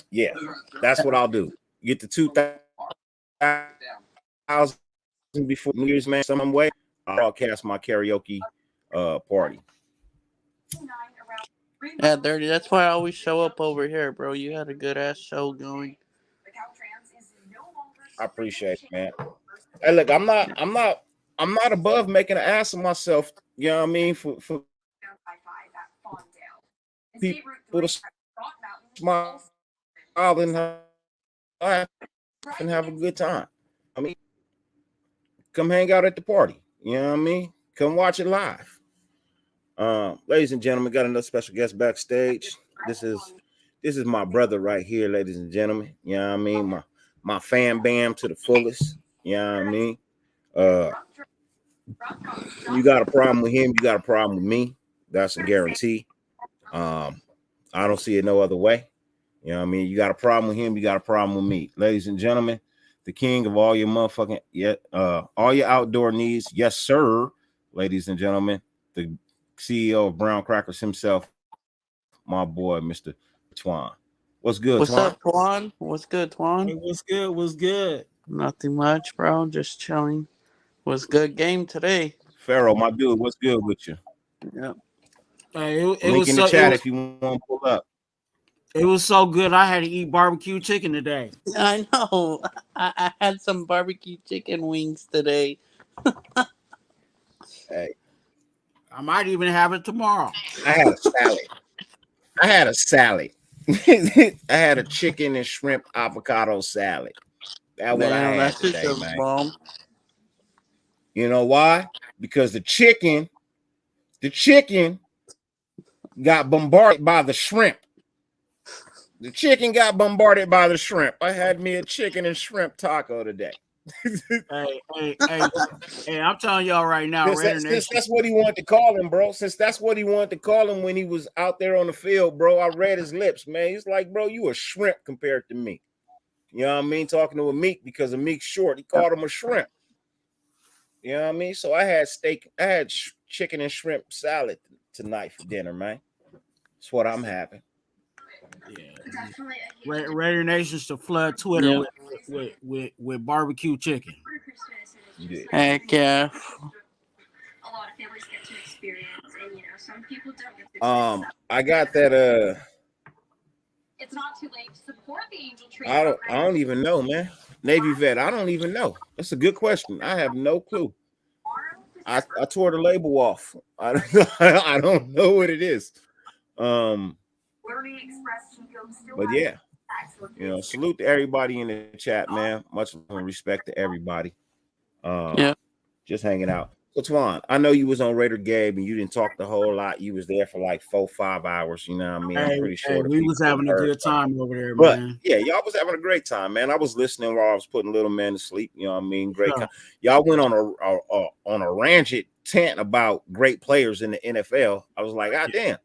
Yeah, that's what I'll do. Get the 2,000 before New Year's, man. Some way I'll broadcast my karaoke party. Yeah, Dirty. That's why I always show up over here, bro. You had a good ass show going. I appreciate it, man. Hey, look, I'm not above making an ass of myself. You know what I mean? For people to smile and have a good time. I mean, come hang out at the party. You know what I mean? Come watch it live. Ladies and gentlemen, got another special guest backstage. This is my brother right here, ladies and gentlemen. You know what I mean? My fan bam to the fullest. You know what I mean? You got a problem with him, you got a problem with me. That's a guarantee. I don't see it no other way. You know what I mean? You got a problem with him, you got a problem with me. Ladies and gentlemen, the king of all your motherfucking all your outdoor needs. Yes, sir. Ladies and gentlemen, the CEO of Brown Crackers himself, my boy, Mr. Twan. What's good, What's Twan? up, Twan? What's good, Twan? Hey, what's good? What's good? Nothing much, bro. Just chilling. Was good game today. Pharaoh, my dude, what's good with you? Yeah. Hey, it Link was in the chat if you want to pull up. It was so good. I had to eat barbecue chicken today. I know. I had some barbecue chicken wings today. Hey, I might even have it tomorrow. I had a salad. I had a chicken and shrimp avocado salad. That's what I had today, man. Bomb. You know why? Because the chicken got bombarded by the shrimp. The chicken got bombarded by the shrimp. I had me a chicken and shrimp taco today. hey, I'm telling y'all right now, since that's what he wanted to call him, bro. Since that's what he wanted to call him when he was out there on the field, bro. I read his lips, man. He's like, bro, you a shrimp compared to me. You know what I mean? Talking to a Meek because a Meek's short. He called him a shrimp. You know what I mean? So I had chicken and shrimp salad tonight for dinner, man. That's what I'm having. Yeah. Raider Nations to flood Twitter with barbecue chicken. Yeah. Heck yeah. A lot of families get to experience, and some people don't get to I got that it's not too late to support the Angel Tree. I don't even know, man. Navy vet, I don't even know. That's a good question. I have no clue. I tore the label off. I don't know what it is. But yeah, salute to everybody in the chat, man. Much respect to everybody. Just hanging out. So Twan, I know you was on Raider Gabe and you didn't talk the whole lot. You was there for like 4-5 hours. You know what I mean? I'm pretty sure we was having a good time over there, but, man. Yeah, y'all was having a great time, man. I was listening while I was putting little man to sleep. You know what I mean? Great time. Y'all went on a rancid tent about great players in the NFL. I was like, God damn.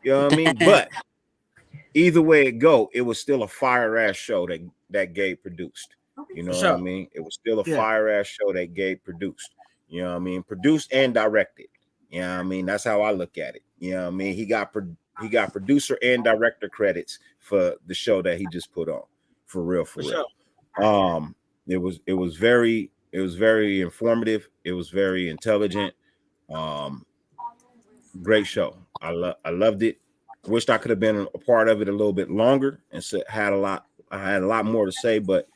You know what I mean? But either way it go, it was still a fire ass show that Gabe produced. You know For what I sure. mean? It was still a Yeah. fire ass show that Gabe produced. You know what I mean? Produced and directed. You know what I mean? That's how I look at it. You know what I mean? He got producer and director credits for the show that he just put on. For real, for real. Sure. It was very informative. It was very intelligent. Great show. I loved it. Wished I could have been a part of it a little bit longer and had a lot more to say, but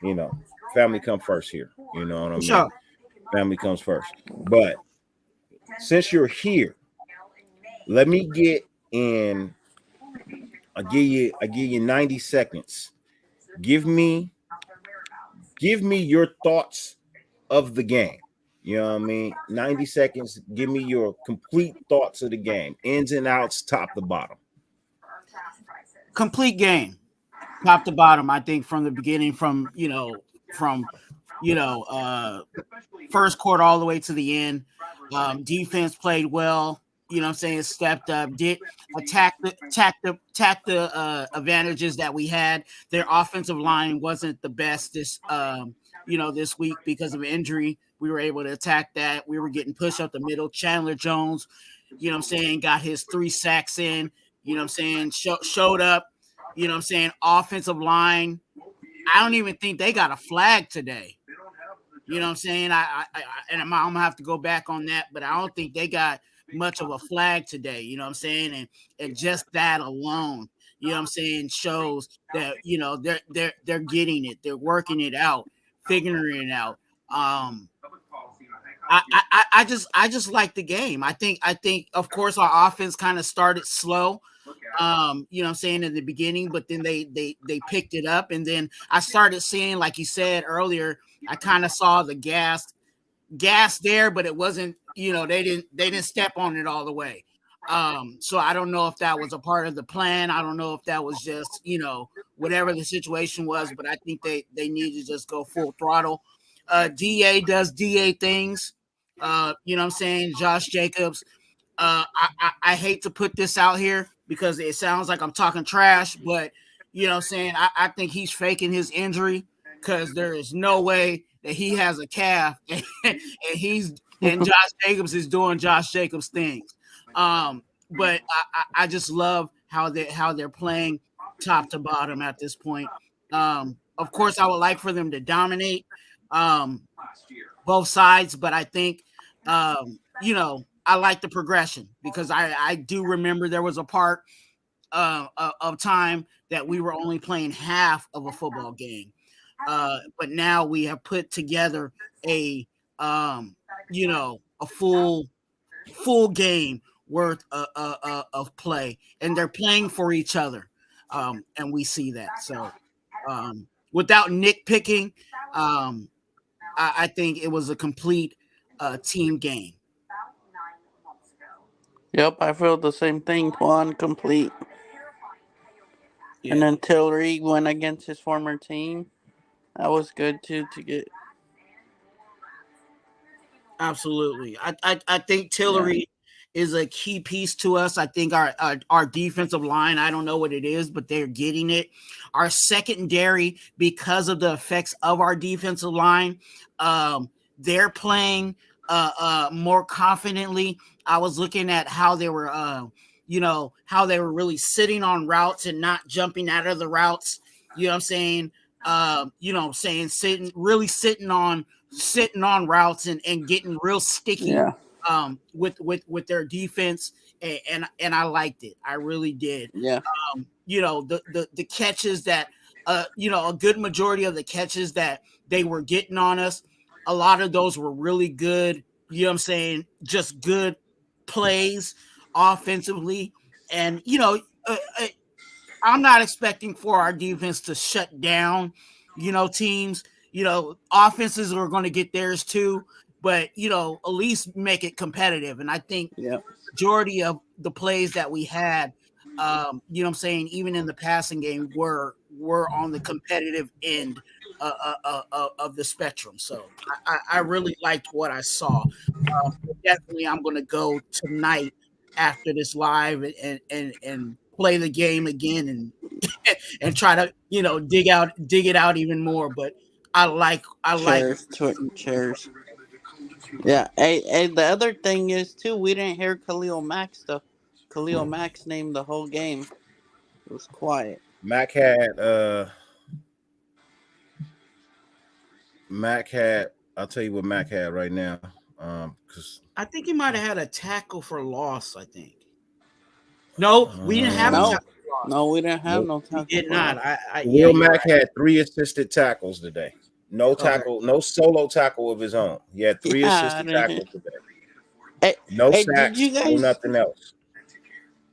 you know, family come first here. You know what I mean? Sure. Family comes first. But since you're here, let me get in. I give you 90 seconds. Give me your thoughts of the game. You know what I mean? 90 seconds. Give me your complete thoughts of the game, ins and outs, top to bottom. Complete game, top to bottom. I think from the beginning, from first quarter all the way to the end. Defense played well. You know what I'm saying? Stepped up, did attack the advantages that we had. Their offensive line wasn't the best this week because of injury. We were able to attack that. We were getting pushed up the middle. Chandler Jones, you know what I'm saying, got his 3 sacks in, you know what I'm saying, showed up, you know what I'm saying, offensive line. I don't even think they got a flag today. You know what I'm saying? I'm gonna have to go back on that, but I don't think they got much of a flag today. You know what I'm saying? And just that alone, you know what I'm saying, shows that they're getting it, they're working it out, figuring it out. I just like the game. I think of course our offense kind of started slow. You know what I'm saying, in the beginning, but then they picked it up, and then I started seeing, like you said earlier, I kind of saw the gas there, but it wasn't, they didn't step on it all the way. So I don't know if that was a part of the plan. I don't know if that was just, whatever the situation was, but I think they need to just go full throttle. DA does DA things. You know what I'm saying? Josh Jacobs. I hate to put this out here because it sounds like I'm talking trash, but you know what I'm saying? I think he's faking his injury because there is no way that he has a calf and Josh Jacobs is doing Josh Jacobs things. But I just love how they're playing top to bottom at this point. Of course, I would like for them to dominate both sides, but I think I like the progression because I do remember there was a part of time that we were only playing half of a football game. But now we have put together a full game worth of play, and they're playing for each other, and we see that. So without nitpicking, I think it was a complete team game. Yep, I feel the same thing. One complete. Yeah. And then Tillery went against his former team. That was good too to get. Absolutely. I think Tillery is a key piece to us. I think our defensive line, I don't know what it is, but they're getting it. Our secondary, because of the effects of our defensive line, they're playing more confidently. I was looking at how they were how they were really sitting on routes and not jumping out of the routes. You know what I'm saying? Sitting on routes and getting real sticky with their defense, and I liked it. I really did. Yeah. The catches that a good majority of the catches that they were getting on us, a lot of those were really good. You know what I'm saying? Just good plays offensively, and I'm not expecting for our defense to shut down, teams. Offenses are going to get theirs too, but at least make it competitive. And I think majority of the plays that we had, what I'm saying, even in the passing game, were on the competitive end of the spectrum. So I really liked what I saw. Definitely, I'm going to go tonight after this live and play the game again and try to dig it out even more. But I like Cheers. Yeah. Hey, the other thing is too, we didn't hear Khalil Mack stuff. Khalil Mack's name the whole game. It was quiet. Mac had I'll tell you what Mac had right now. Because I think he might have had a tackle for loss. I think. No, we didn't have a No, tackle for loss. no, we didn't have no We tackle. did for not. loss. Will You're Mack right. had 3 assisted tackles today. No tackle, no solo tackle of his own. He had 3 assisted tackles today. Hey, No hey, sacks, no nothing else.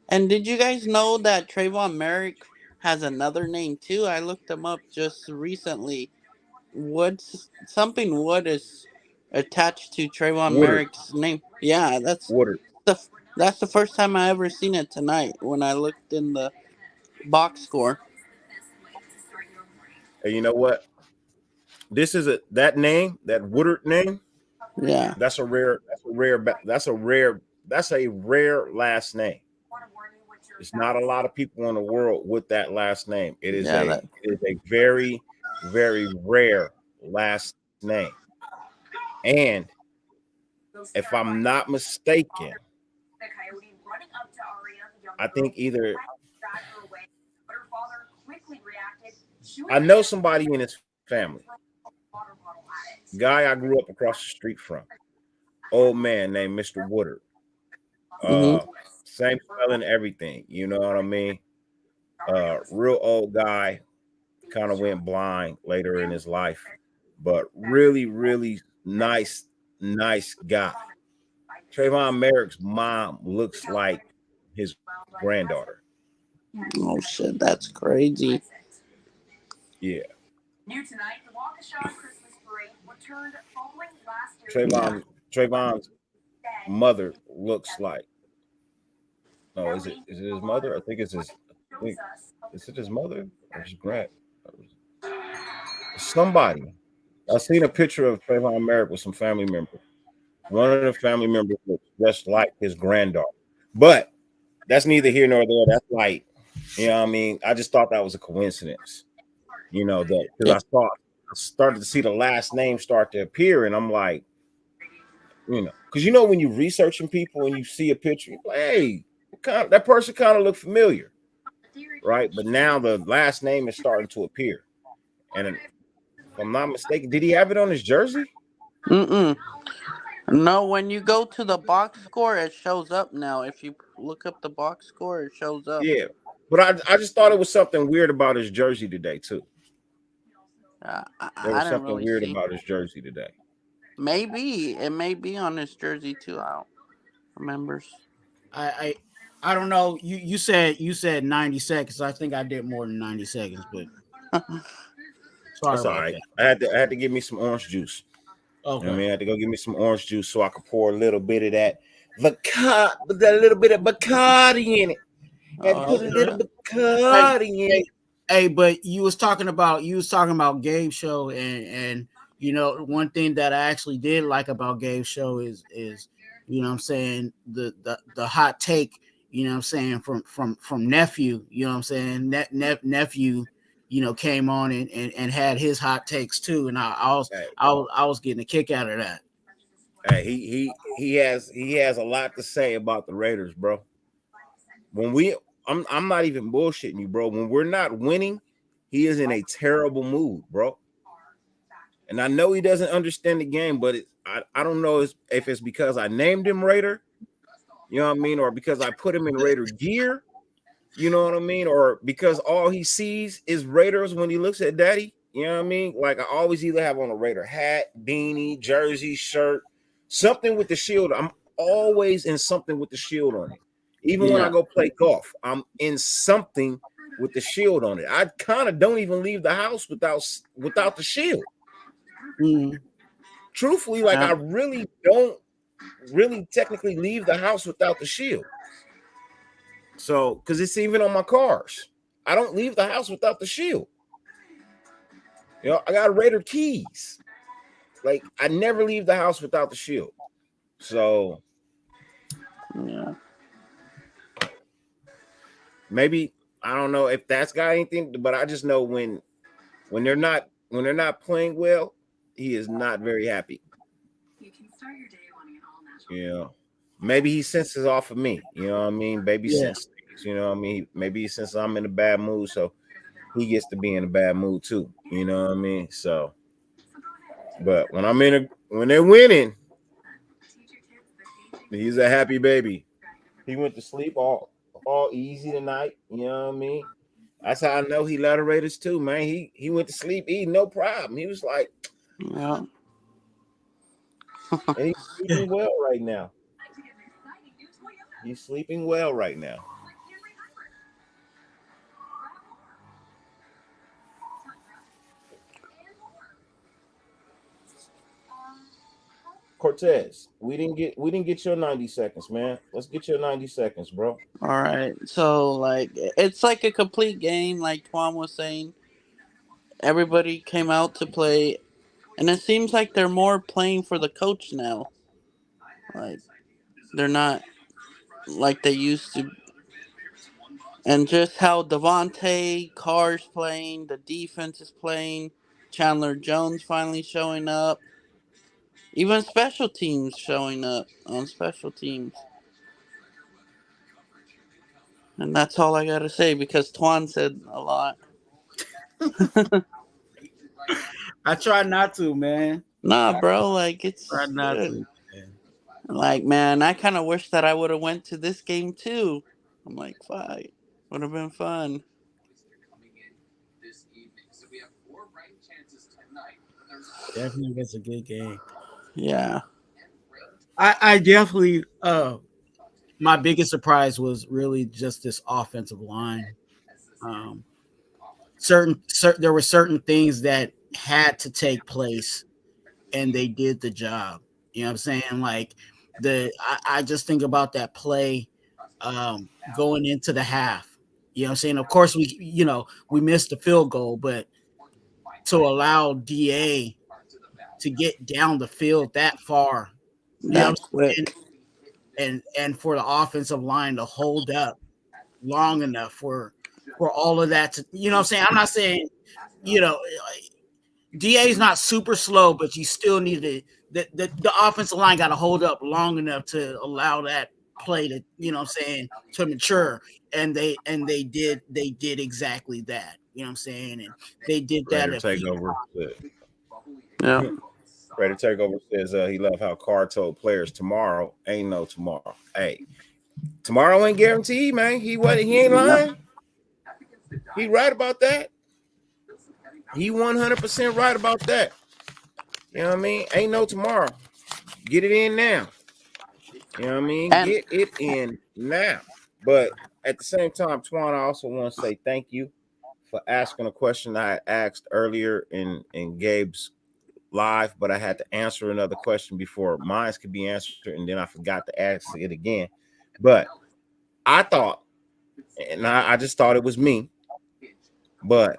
And did you guys know that Trayvon Merrick has another name too? I looked him up just recently. Wood is attached to Trayvon Woodard. Merrick's name. Yeah, Woodard. that's the first time I ever seen it tonight when I looked in the box score. And you know what? This is that Woodard name. Yeah. That's a rare last name. There's not a lot of people in the world with that last name. It is a very, very rare last name. And if I'm not mistaken, I think either I know somebody in his family. Guy I grew up across the street from. Old man named Mr. Woodard. Same spelling, everything. You know what I mean? Real old guy, kind of went blind later in his life, but really, really nice guy. Trayvon Merrick's mom looks like his granddaughter. Oh shit, that's crazy. Yeah. New tonight, the Waukesha Christmas parade returned following last year's Trayvon's mother looks like. No, is it his mother? I think it's his. Is it his mother or his grand? Somebody. I seen a picture of Trayvon Merrick with some family members. One of the family members looks just like his granddaughter, but that's neither here nor there. That's like, you know what I mean? I just thought that was a coincidence, you know, that because I started to see the last name start to appear, and I'm like, you know, because you know when you're researching people and you see a picture, you're like, hey, that person kind of looked familiar, right? But now the last name is starting to appear, and if I'm not mistaken, did he have it on his jersey? No, when you go to the box score, it shows up now. If you look up the box score, it shows up. Yeah, but I just thought it was something weird about his jersey today too. There was something weird about his jersey today. Maybe it may be on his jersey too. I don't remember. I don't know. You said 90 seconds. I think I did more than 90 seconds, but sorry That's all about right. that. I had to give me some orange juice. Okay. You know I mean, I had to go get me some orange juice so I could pour a little bit of that little bit of Bacardi in it. Had to put a little Bacardi in it. Hey, but you was talking about Gabe's show, and you know, one thing that I actually did like about Gabe's show is you know what I'm saying, the hot take, you know what I'm saying, from nephew, you know what I'm saying, nephew, you know, came on and had his hot takes too, and I was getting a kick out of that. Hey, he has a lot to say about the Raiders, bro. I'm not even bullshitting you, bro. When we're not winning, he is in a terrible mood, bro. And I know he doesn't understand the game, but I don't know if it's because I named him Raider, you know what I mean, or because I put him in Raider gear, you know what I mean, or because all he sees is Raiders when he looks at Daddy, you know what I mean. Like I always either have on a Raider hat, beanie, jersey, shirt, something with the shield. I'm always in something with the shield on it. Even when I go play golf, I'm in something with the shield on it. I kind of don't even leave the house without the shield. Truthfully, like I really don't technically leave the house without the shield. So, because it's even on my cars, I don't leave the house without the shield. You know, I got Raider keys. Like I never leave the house without the shield. So, yeah. maybe I don't know if that's got anything, but I just know when they're not playing well, he is not very happy. You can start your day wanting an all natural. You know, maybe he senses off of me. You know what I mean? Baby Yeah. sense things. You know what I mean? Maybe he senses I'm in a bad mood, so he gets to be in a bad mood too. You know what I mean? So, but when when they're winning, he's a happy baby. He went to sleep all easy tonight. You know what I mean? That's how I know he led the Raiders too, man. He went to sleep eating, no problem. He was like, Yeah. and he's sleeping well right now. He's sleeping well right now. Cortez, we didn't get your 90 seconds, man. Let's get your 90 seconds, bro. All right. So like it's like a complete game, like Twan was saying. Everybody came out to play, and it seems like they're more playing for the coach now. Like they're not like they used to. And just how Devontae Carr's playing, the defense is playing, Chandler Jones finally showing up, even special teams showing up on special teams. And that's all I gotta say because Twan said a lot. I try not to, man. Nah, bro, like Try it's not good. to. Man. Like, man, I kind of wish that I would have went to this game too. I'm like, fuck, would have been fun. Definitely was a good game. Yeah. I definitely my biggest surprise was really just this offensive line. There were certain things that had to take place, and they did the job. You know what I'm saying? Like I just think about that play going into the half. You know what I'm saying? Of course, we missed the field goal, but to allow DA to get down the field that far, you know That what I'm saying? quick. And for the offensive line to hold up long enough for all of that to, you know what I'm saying? I'm not saying, you know, DA is not super slow, but you still need the offensive line got to hold up long enough to allow that play to, you know what I'm saying, to mature. And they did exactly that. You know what I'm saying? And they did that Raider a few Takeover. Yeah. Raider Takeover says he loved how Carr told players tomorrow ain't no tomorrow. Hey, tomorrow ain't guaranteed, man. He ain't lying. He right about that. He 100% right about that. You know what I mean? Ain't no tomorrow. Get it in now. You know what I mean? And Get it in now. But at the same time, Twan, I also want to say thank you for asking a question I asked earlier in Gabe's live, but I had to answer another question before mine could be answered, and then I forgot to ask it again. But I thought, and I just thought it was me, but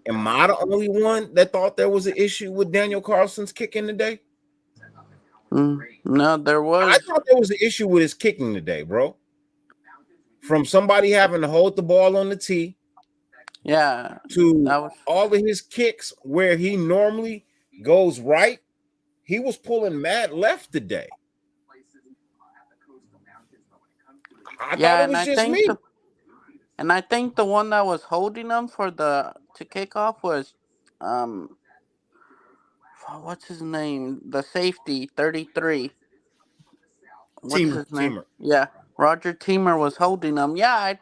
am I the only one that thought there was an issue with Daniel Carlson's kicking today? no, there was. I thought there was an issue with his kicking today, bro. From somebody having to hold the ball on the tee, Yeah, to all of his kicks where he normally goes right, he was pulling mad left today. I thought it was just me. And I think the one that was holding him to kick off was, what's his name? The safety, 33. What's his name? Teamer. Yeah, Roger Teamer was holding him. Yeah,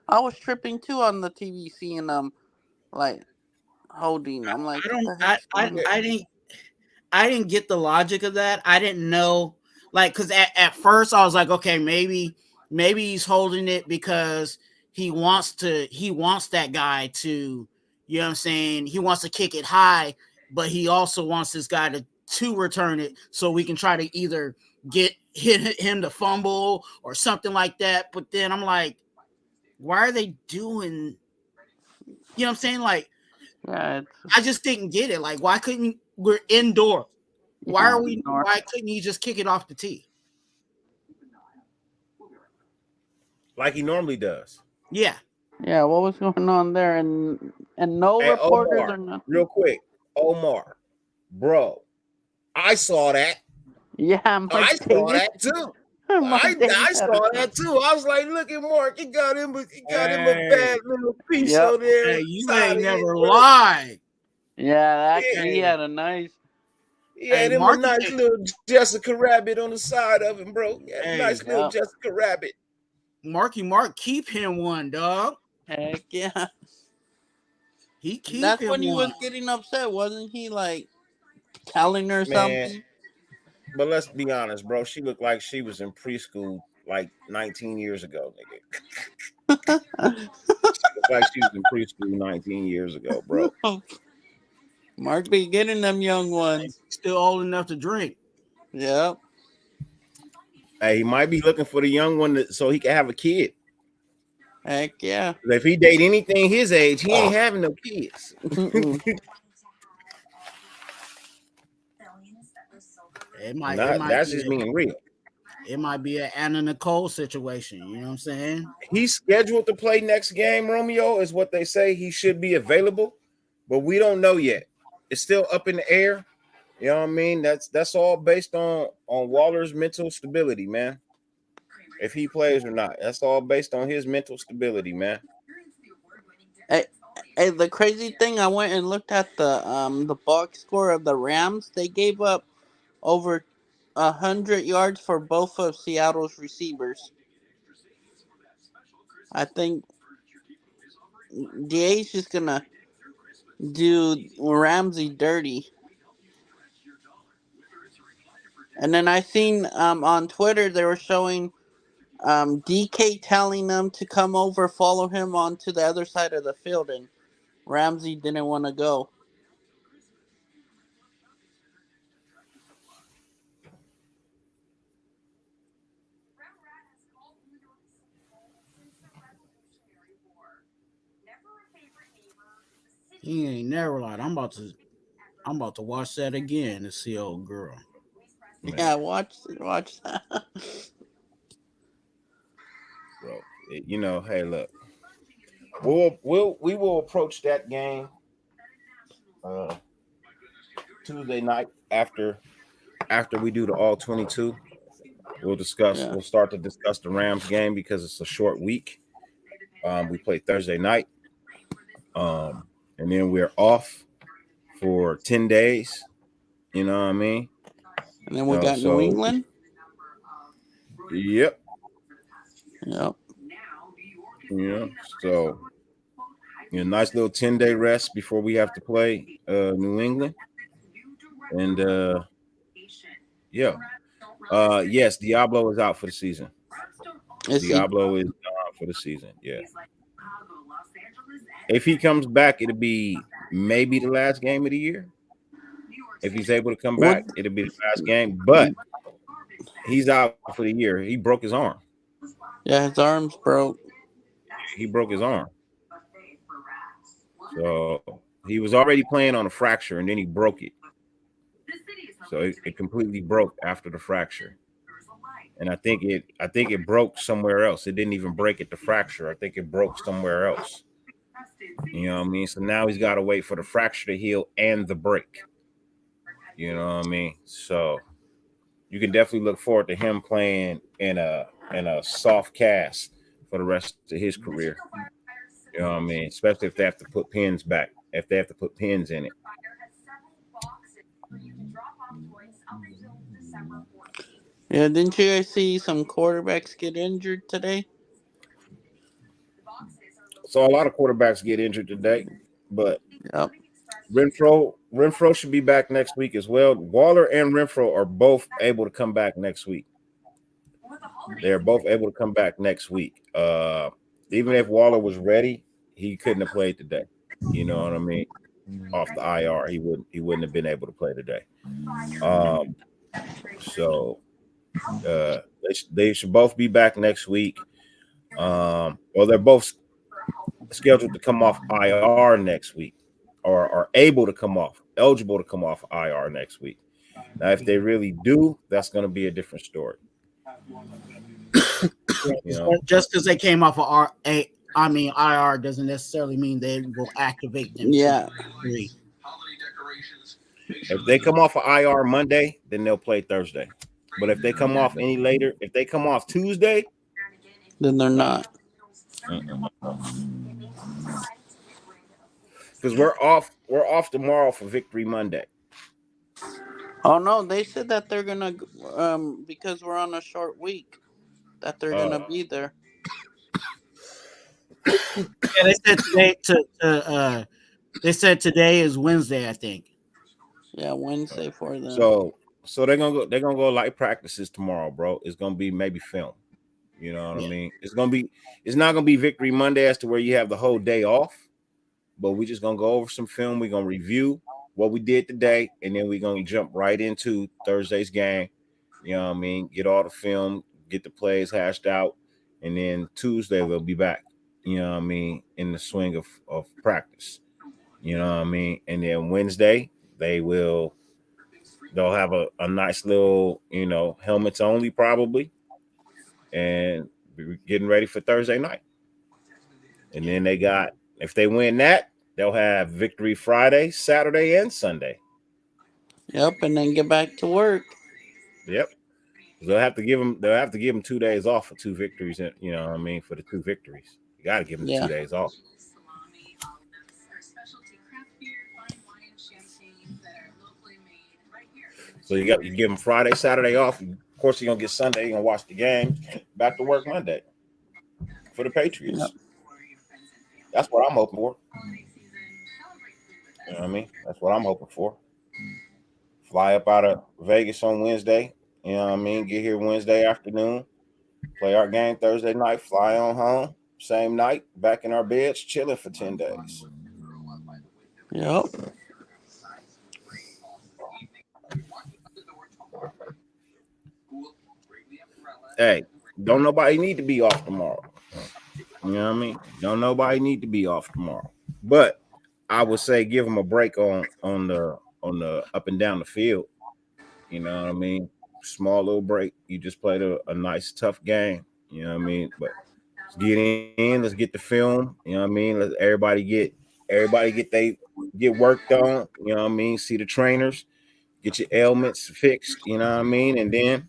I was tripping too on the TV, seeing him like holding. I'm like, I didn't get the logic of that. I didn't know, like, because at first I was like, okay, maybe he's holding it because he wants that guy to, you know what I'm saying? He wants to kick it high, but he also wants this guy to return it so we can try to either hit him to fumble or something like that. But then I'm like, why are they doing, you know what I'm saying? Like, yeah, I just didn't get it. Like, why couldn't we're indoor? Why couldn't you just kick it off the tee? Like he normally does. Yeah. Yeah, what was going on there? And no Hey, reporters Omar, or nothing. real quick. Omar, bro, I saw that. Yeah, I Mark saw Davis. that too. Mark Davis I had saw that too. I was like, look at Mark. He got him a Hey, bad little piece Yep. on there on hey, the you side ain't of it, never bro. lied. Yeah, he Hey, had a nice. He hey, had him a Marky. nice little Jessica Rabbit on the side of him, bro. He had a Hey, nice little Yep. Jessica Rabbit. Mark, keep him one, dog. Heck yeah. He keep That's him when he was one. getting upset, wasn't he? Like telling her Man, something. but let's be honest, bro. She looked like she was in preschool like 19 years ago, nigga. She looked like she was in preschool 19 years ago, bro. Mark be getting them young ones. Still old enough to drink. Yep. Hey, he might be looking for the young one so he can have a kid. Heck yeah. If he date anything his age, he ain't having no kids. That's just being real. It might be an Anna Nicole situation. You know what I'm saying? He's scheduled to play next game, Romeo, is what they say. He should be available, but we don't know yet. It's still up in the air. You know what I mean? That's all based on Waller's mental stability, man. If he plays or not. That's all based on his mental stability, man. Hey, the crazy thing, I went and looked at the box score of the Rams. They gave up over 100 yards for both of Seattle's receivers. I think DA's just gonna do Ramsey dirty. And then I seen on Twitter they were showing DK telling them to come over, follow him onto the other side of the field, and Ramsey didn't want to go. He ain't never lied. I'm about to watch that again to see old girl. Man. Yeah, watch that. Bro, you know, hey, look. We will approach that game Tuesday night after we do the all 22. We'll start to discuss the Rams game because it's a short week. We play Thursday night. And then we're off for 10 days. You know what I mean? And then we got New England. Yep. Yep. Yeah. So nice little 10-day rest before we have to play New England. And yes, Diablo is out for the season. Diablo is gone for the season. Yeah. If he comes back, it'll be maybe the last game of the year. If he's able to come back, it'll be the last game. But he's out for the year. He broke his arm. Yeah, his arm's broke. He broke his arm. So he was already playing on a fracture, and then he broke it. So it completely broke after the fracture. And I think it broke somewhere else. It didn't even break at the fracture. I think it broke somewhere else. You know what I mean? So now he's got to wait for the fracture to heal and the break. You know what I mean? So you can definitely look forward to him playing in a soft cast for the rest of his career. You know what I mean? Especially if they have to put pins back, if they have to put pins in it. Yeah, didn't you guys see some quarterbacks get injured today? So a lot of quarterbacks get injured today, but yep. Renfro should be back next week as well. Waller and Renfro are both able to come back next week. They're both able to come back next week. Even if Waller was ready, he couldn't have played today. You know what I mean? Off the IR, he wouldn't have been able to play today. So they should both be back next week. Well, they're both scheduled to come off IR next week, or are eligible to come off IR next week. Now, if they really do, that's going to be a different story. Just because they came off of I mean, IR doesn't necessarily mean they will activate them. Yeah. Three. If they come off of IR Monday, then they'll play Thursday. But if they come off any later, if they come off Tuesday, Then they're not. because we're off tomorrow for Victory Monday. Oh no, they said that they're gonna because we're on a short week that they're gonna be there. Yeah, they said today they said today is Wednesday, I think. Yeah, Wednesday for them. So they're gonna go light practices tomorrow, bro. It's gonna be maybe film. You know what I mean? It's not gonna be Victory Monday as to where you have the whole day off, but we're just gonna go over some film. We're gonna review what we did today, and then we're gonna jump right into Thursday's game. You know what I mean? Get all the film, get the plays hashed out, and then Tuesday we'll be back. You know what I mean? In the swing of practice. You know what I mean? And then Wednesday they'll have a nice little, helmets only probably, and be getting ready for Thursday night. And then if they win that, they'll have Victory Friday, Saturday, and Sunday. Yep, and then get back to work. Yep. They'll have to give them 2 days off for 2 victories. You know what I mean? For the 2 victories, you got to give them 2 days off. So you give them Friday, Saturday off. Of course, you're gonna get Sunday. You're gonna watch the game. Back to work Monday for the Patriots. Yep. That's what I'm hoping for. You know what I mean? That's what I'm hoping for. Fly up out of Vegas on Wednesday. You know what I mean? Get here Wednesday afternoon. Play our game Thursday night. Fly on home. Same night. Back in our beds, chilling for 10 days. Yep. Hey, don't nobody need to be off tomorrow. You know what I mean? Don't nobody need to be off tomorrow. But I would say give them a break on the up and down the field. You know what I mean? Small little break. You just played a nice tough game. You know what I mean? But let's get in. Let's get the film. You know what I mean? Let everybody get worked on. You know what I mean? See the trainers. Get your ailments fixed. You know what I mean? And then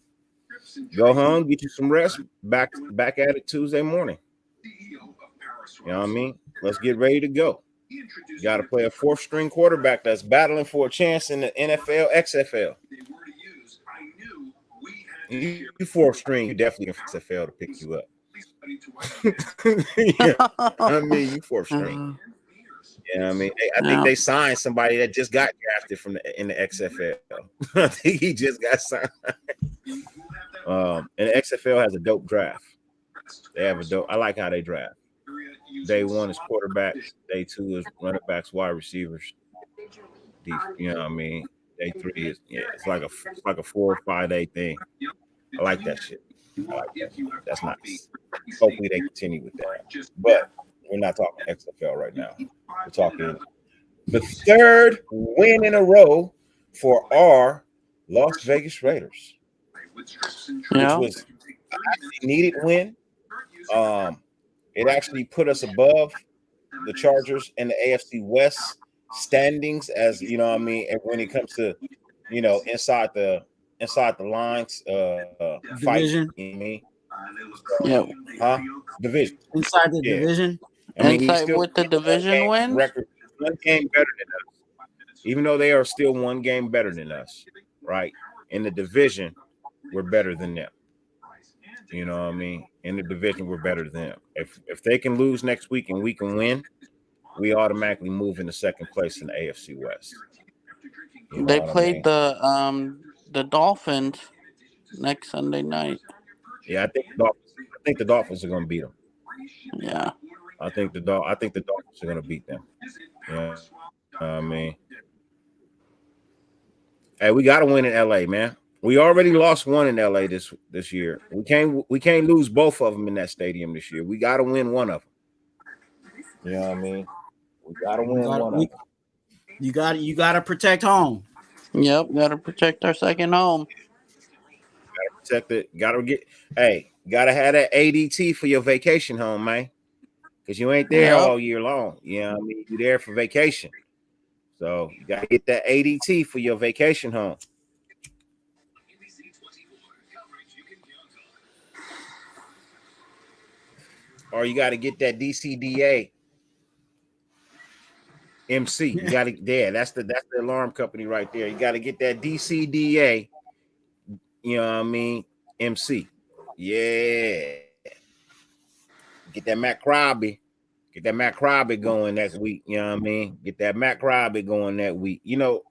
go home, get you some rest. Back at it Tuesday morning. You know what I mean? Let's get ready to go. You got to play a 4th string quarterback that's battling for a chance in the NFL, XFL. You 4th string, you definitely in XFL to pick you up. Yeah. I mean, you 4th string. You know what I mean? I think they signed somebody that just got drafted in the XFL. I think he just got signed. And the XFL has a dope draft. They have a dope. I like how they draft. Day 1 is quarterbacks. Day 2 is running backs, wide receivers. You know what I mean? Day 3 is it's like a 4 or 5 day thing. I like that shit. I like that. That's nice. Hopefully they continue with that. But we're not talking XFL right now. We're talking the 3rd win in a row for our Las Vegas Raiders, which was a needed win. It actually put us above the Chargers and the AFC West standings, as you know what I mean, and when it comes to inside the lines division. Fight, you know what I mean? Yeah. Division. Inside the division. I mean, inside with the division win record, 1 game better than us. Even though they are still 1 game better than us, right? In the division, we're better than them. You know what I mean? In the division, we're better than them. If they can lose next week and we can win, we automatically move into 2nd place in the AFC West. You know they played the Dolphins next Sunday night. Yeah, I think the Dolphins are going to beat them. Yeah, I think the Dolphins are going to beat them. Yeah, I mean, hey, we got to win in LA, man. We already lost 1 in LA this year. We can't lose both of them in that stadium this year. We got to win 1 of them. You know what I mean? We got to win 1 of them. You got to protect home. Yep, got to protect our 2nd home. Got to protect it. Got to have that ADT for your vacation home, man. because you ain't there Yep. all year long. You know what I mean? You're there for vacation. So you got to get that ADT for your vacation home. Or you got to get that DCDA MC. You got to that's the alarm company right there. You got to get that DCDA, you know what I mean, MC. Yeah. Get that Matt Crosby. Get that Matt Crosby going next week. You know what I mean? Get that Matt Crosby going that week. You know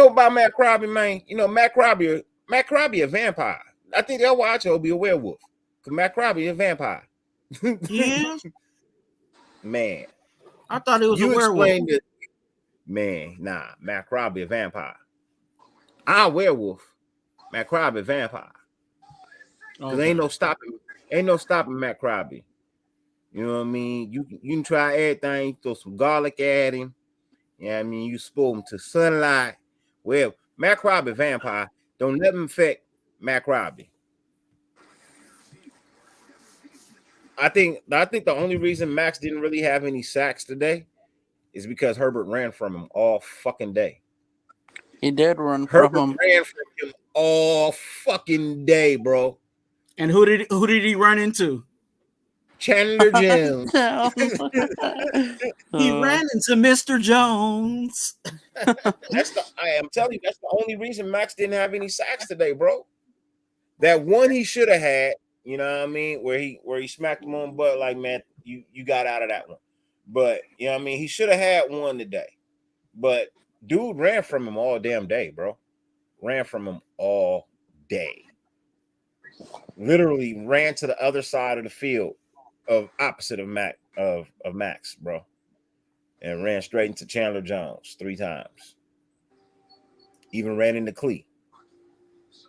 about Matt Crosby, man. You know, Matt Crosby a vampire. I think they'll watch he'll be a werewolf. Because Matt Crosby a vampire. Yeah. Man. I thought it was a werewolf. It. Man, nah. Matt Crosby a vampire. I'm a werewolf. Matt Crosby a vampire. Because ain't no stopping Matt Crosby. You know what I mean? You can try everything, throw some garlic at him. You know what I mean? You expose him to sunlight. Well, Matt Crosby vampire, don't let him affect Matt Crosby. I think the only reason Max didn't really have any sacks today is because Herbert ran from him all fucking day. He did run Herbert from him. ran from him all fucking day, bro. And who did he run into? Chandler Jones. He ran into Mr. Jones. I am telling you, that's the only reason Max didn't have any sacks today, bro. That one he should have had, you know what I mean, where he smacked him on the butt, like, man, you got out of that one. But you know what I mean, he should have had one today. But dude ran from him all damn day, bro. Ran from him all day. Literally ran to the other side of the field, opposite of Max, bro, and ran straight into Chandler Jones 3 times. Even ran into Clee.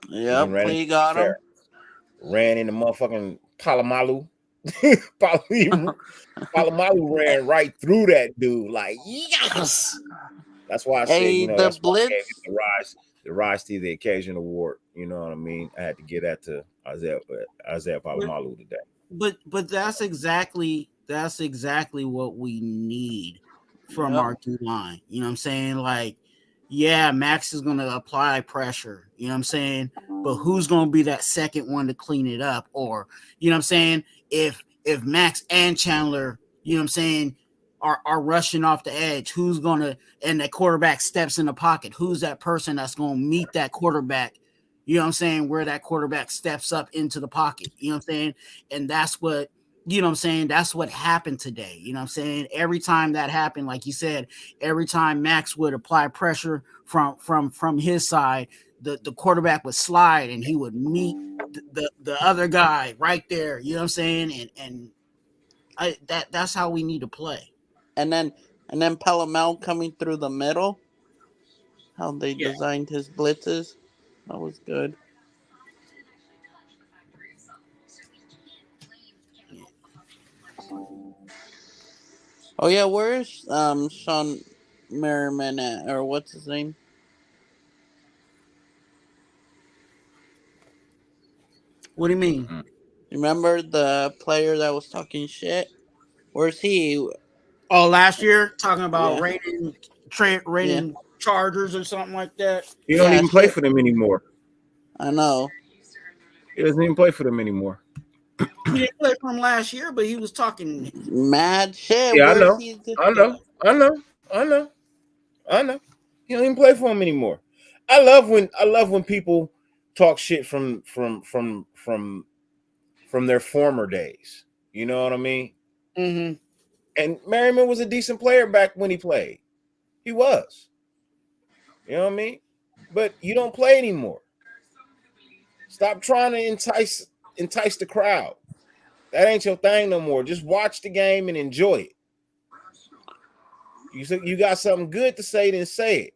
Yep, Clee got him. Ran into motherfucking Palomalu. Palomalu ran right through that dude. Like, yes. That's why I said, you know, that's why I gave it the rise to the occasion award. You know what I mean? I had to get that to Isaiah Palomalu today. But that's exactly what we need from our D line. You know what I'm saying? Like, yeah, Max is going to apply pressure. You know what I'm saying? But who's going to be that second one to clean it up? Or, you know what I'm saying? If Max and Chandler, you know what I'm saying, are rushing off the edge, who's going to, and the quarterback steps in the pocket, who's that person that's going to meet that quarterback? You know what I'm saying? Where that quarterback steps up into the pocket. You know what I'm saying? And that's what, you know what I'm saying? That's what happened today. You know what I'm saying? Every time that happened, like you said, every time Max would apply pressure from his side, the quarterback would slide and he would meet the other guy right there. You know what I'm saying? And that's how we need to play. And then Palomalu coming through the middle. How they designed his blitzes. That was good. Oh yeah, where is Sean Merriman at, or what's his name? What do you mean? Remember the player that was talking shit? Where's he? Oh, last year talking about rating Chargers or something like that. He don't even play for them anymore. I know. He doesn't even play for them anymore. He didn't play for him last year, but he was talking mad shit. Yeah, I know. He don't even play for him anymore. I love when people talk shit from their former days. You know what I mean? Mm-hmm. And Merriman was a decent player back when he played. He was. You know what I mean? But you don't play anymore. Stop trying to entice the crowd. That ain't your thing no more. Just watch the game and enjoy it. You got something good to say, then say it.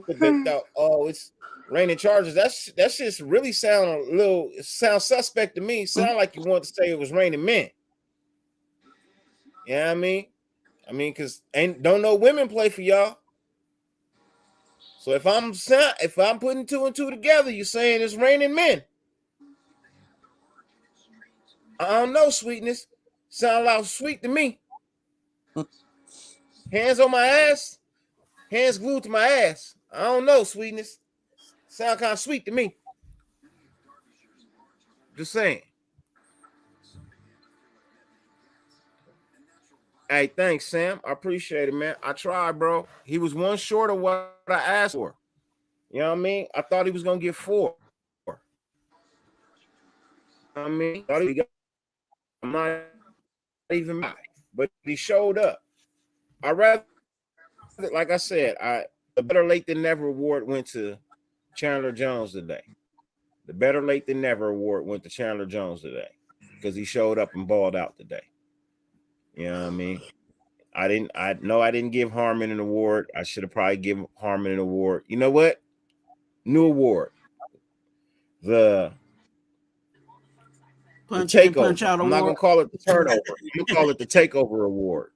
It's raining Chargers. That just really sound suspect to me. Sound like you want to say it was raining men. You know what I mean? Because don't know women play for y'all. So if I'm putting 2 and 2 together, you're saying it's raining men. I don't know, sweetness. Sound like sweet to me. Hands on my ass, hands glued to my ass. I don't know, sweetness. Sound kind of sweet to me. Just saying. Hey, thanks, Sam. I appreciate it, man. I tried, bro. He was one short of what I asked for. You know what I mean? I thought he was gonna get 4. I mean, I'm not even mad, but he showed up. I rather, like I said, the better late than never award went to Chandler Jones today. The better late than never award went to Chandler Jones today because he showed up and balled out today. You know what I mean? I didn't give Harmon an award. I should have probably given Harmon an award. You know what? New award. The takeover. Punch out I'm not gonna call it the turnover. I'm gonna call it the takeover award.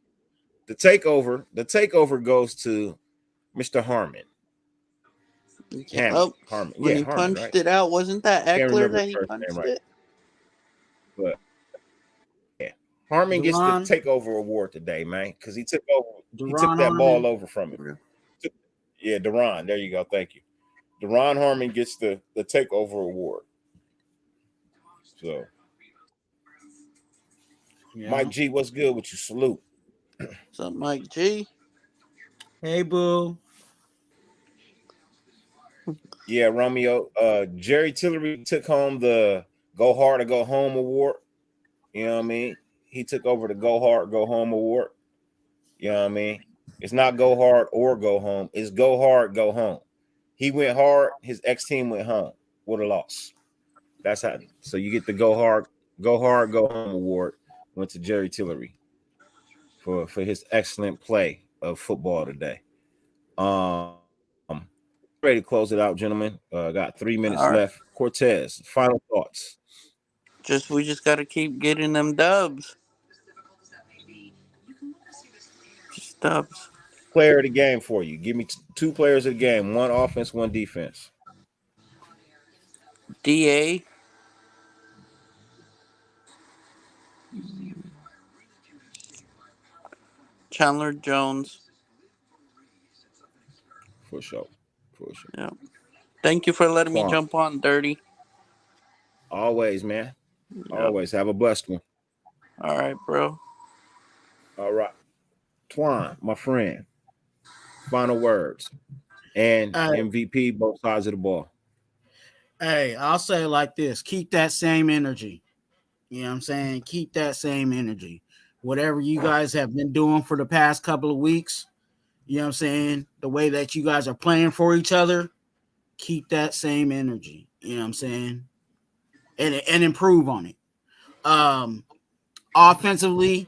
The takeover goes to Mr. Harmon. Oh, Harmon. When he Harmon, punched right? it out, wasn't that Eckler that he punched it? But yeah, Harmon gets the Duron. takeover award today, man, because he took over. He Duron took that Harmon. ball over from him. Yeah, Duron. There you go. Thank you. Duron Harmon gets the takeover award. So, Yeah. Mike G, what's good with you? Salute. So Mike G. Hey, boo. Yeah, Romeo. Jerry Tillery took home the Go Hard or Go Home award. You know what I mean? He took over the Go Hard, Go Home award. You know what I mean? It's not Go Hard or Go Home. It's Go Hard, Go Home. He went hard. His ex-team went home with a loss. That's how. So you get the Go Hard, Go Home award. Went to Jerry Tillery for his excellent play of football today. Ready to close it out, gentlemen. Got 3 minutes left. Cortez, final thoughts. We just got to keep getting them dubs. Just dubs. Player of the game for you. Give me 2 players of the game. 1 offense, 1 defense. DA. Chandler Jones. For sure. Yeah. Thank you for letting me jump on, Dirty. Always, man. Always. Have a blessed one. All right, bro. All right. Twan, my friend. Final words. And MVP, both sides of the ball. Hey, I'll say it like this. Keep that same energy. You know what I'm saying? Keep that same energy. Whatever you guys have been doing for the past couple of weeks, you know what I'm saying? The way that you guys are playing for each other, keep that same energy. You know what I'm saying? And improve on it. Offensively,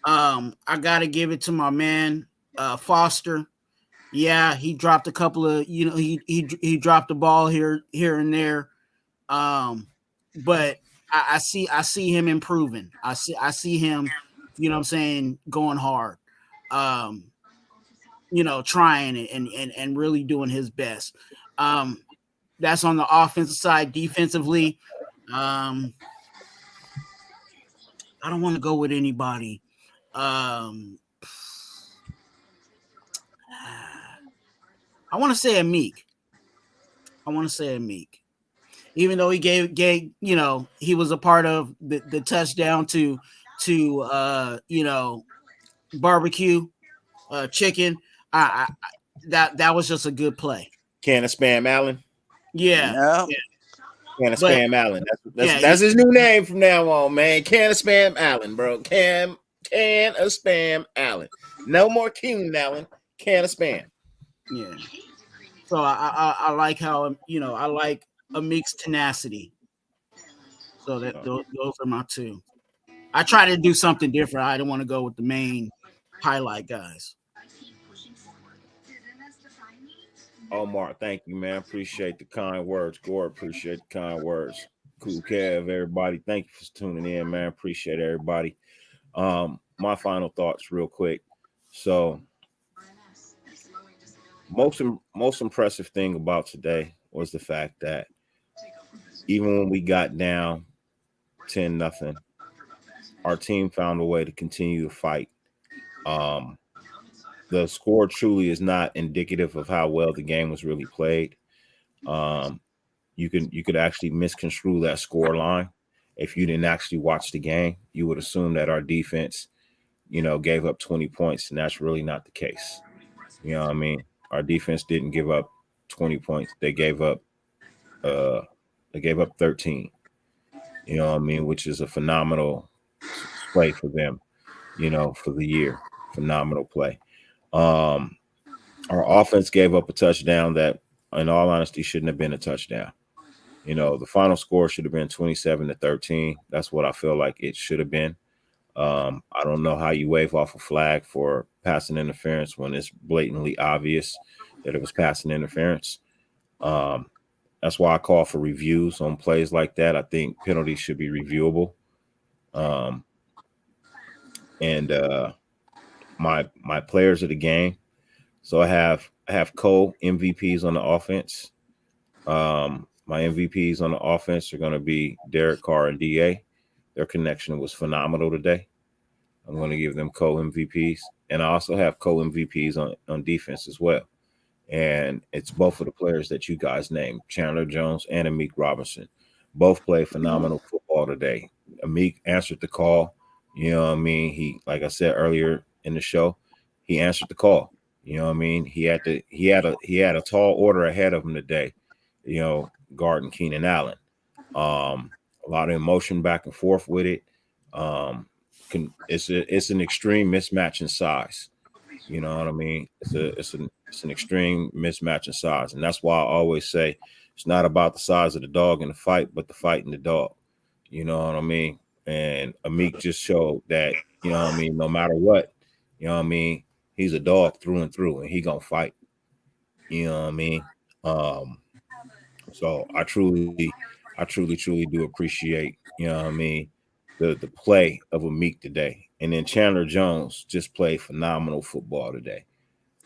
I got to give it to my man, Foster. Yeah, he dropped a couple of, he dropped the ball here and there. But I see him improving. I see him, you know what I'm saying, going hard. Trying it and really doing his best. That's on the offensive side. Defensively, I don't want to go with anybody. I want to say a Meek. Even though he gave he was a part of the touchdown to barbecue chicken. That was just a good play. Can of Spam Allen? Yeah. Can of Spam Allen. That's his new name from now on, man. Can of Spam Allen, bro. Can of Spam Allen. No more Keenan Allen. Can of Spam. Yeah. So I like how I like a mixed tenacity. So that those are my 2. I try to do something different. I don't want to go with the main highlight guys. Omar, thank you, man. Appreciate the kind words. Gore, appreciate the kind words. Cool Kev, everybody. Thank you for tuning in, man. Appreciate everybody. My final thoughts real quick. So most impressive thing about today was the fact that even when we got down 10-0, our team found a way to continue to fight. The score truly is not indicative of how well the game was really played. You could actually misconstrue that score line. If you didn't actually watch the game, you would assume that our defense, gave up 20 points, and that's really not the case. You know what I mean? Our defense didn't give up 20 points. They gave up 13. You know what I mean? Which is a phenomenal play for them, for the year. Phenomenal play. Our offense gave up a touchdown that, in all honesty, shouldn't have been a touchdown. The final score should have been 27-13. That's what I feel like it should have been. I don't know how you wave off a flag for passing interference when it's blatantly obvious that it was passing interference. That's why I call for reviews on plays like that. I think penalties should be reviewable. My players of the game. So I have co-MVPs on the offense. My MVPs on the offense are going to be Derek Carr and DA. Their connection was phenomenal today. I'm going to give them co-MVPs. And I also have co-MVPs on defense as well. And it's both of the players that you guys named, Chandler Jones and Amik Robinson. Both played phenomenal football today. Amik answered the call. You know what I mean? He, like I said earlier in the show, he answered the call. You know what I mean? He had a tall order ahead of him today, guarding Keenan Allen. A lot of emotion back and forth with it. It's an extreme mismatch in size. You know what I mean? It's an extreme mismatch in size. And that's why I always say it's not about the size of the dog in the fight, but the fight in the dog. You know what I mean? And Amik just showed that, no matter what, he's a dog through and through, and he gonna fight. You know what I mean? So I truly do appreciate, the play of Amik today. And then Chandler Jones just played phenomenal football today.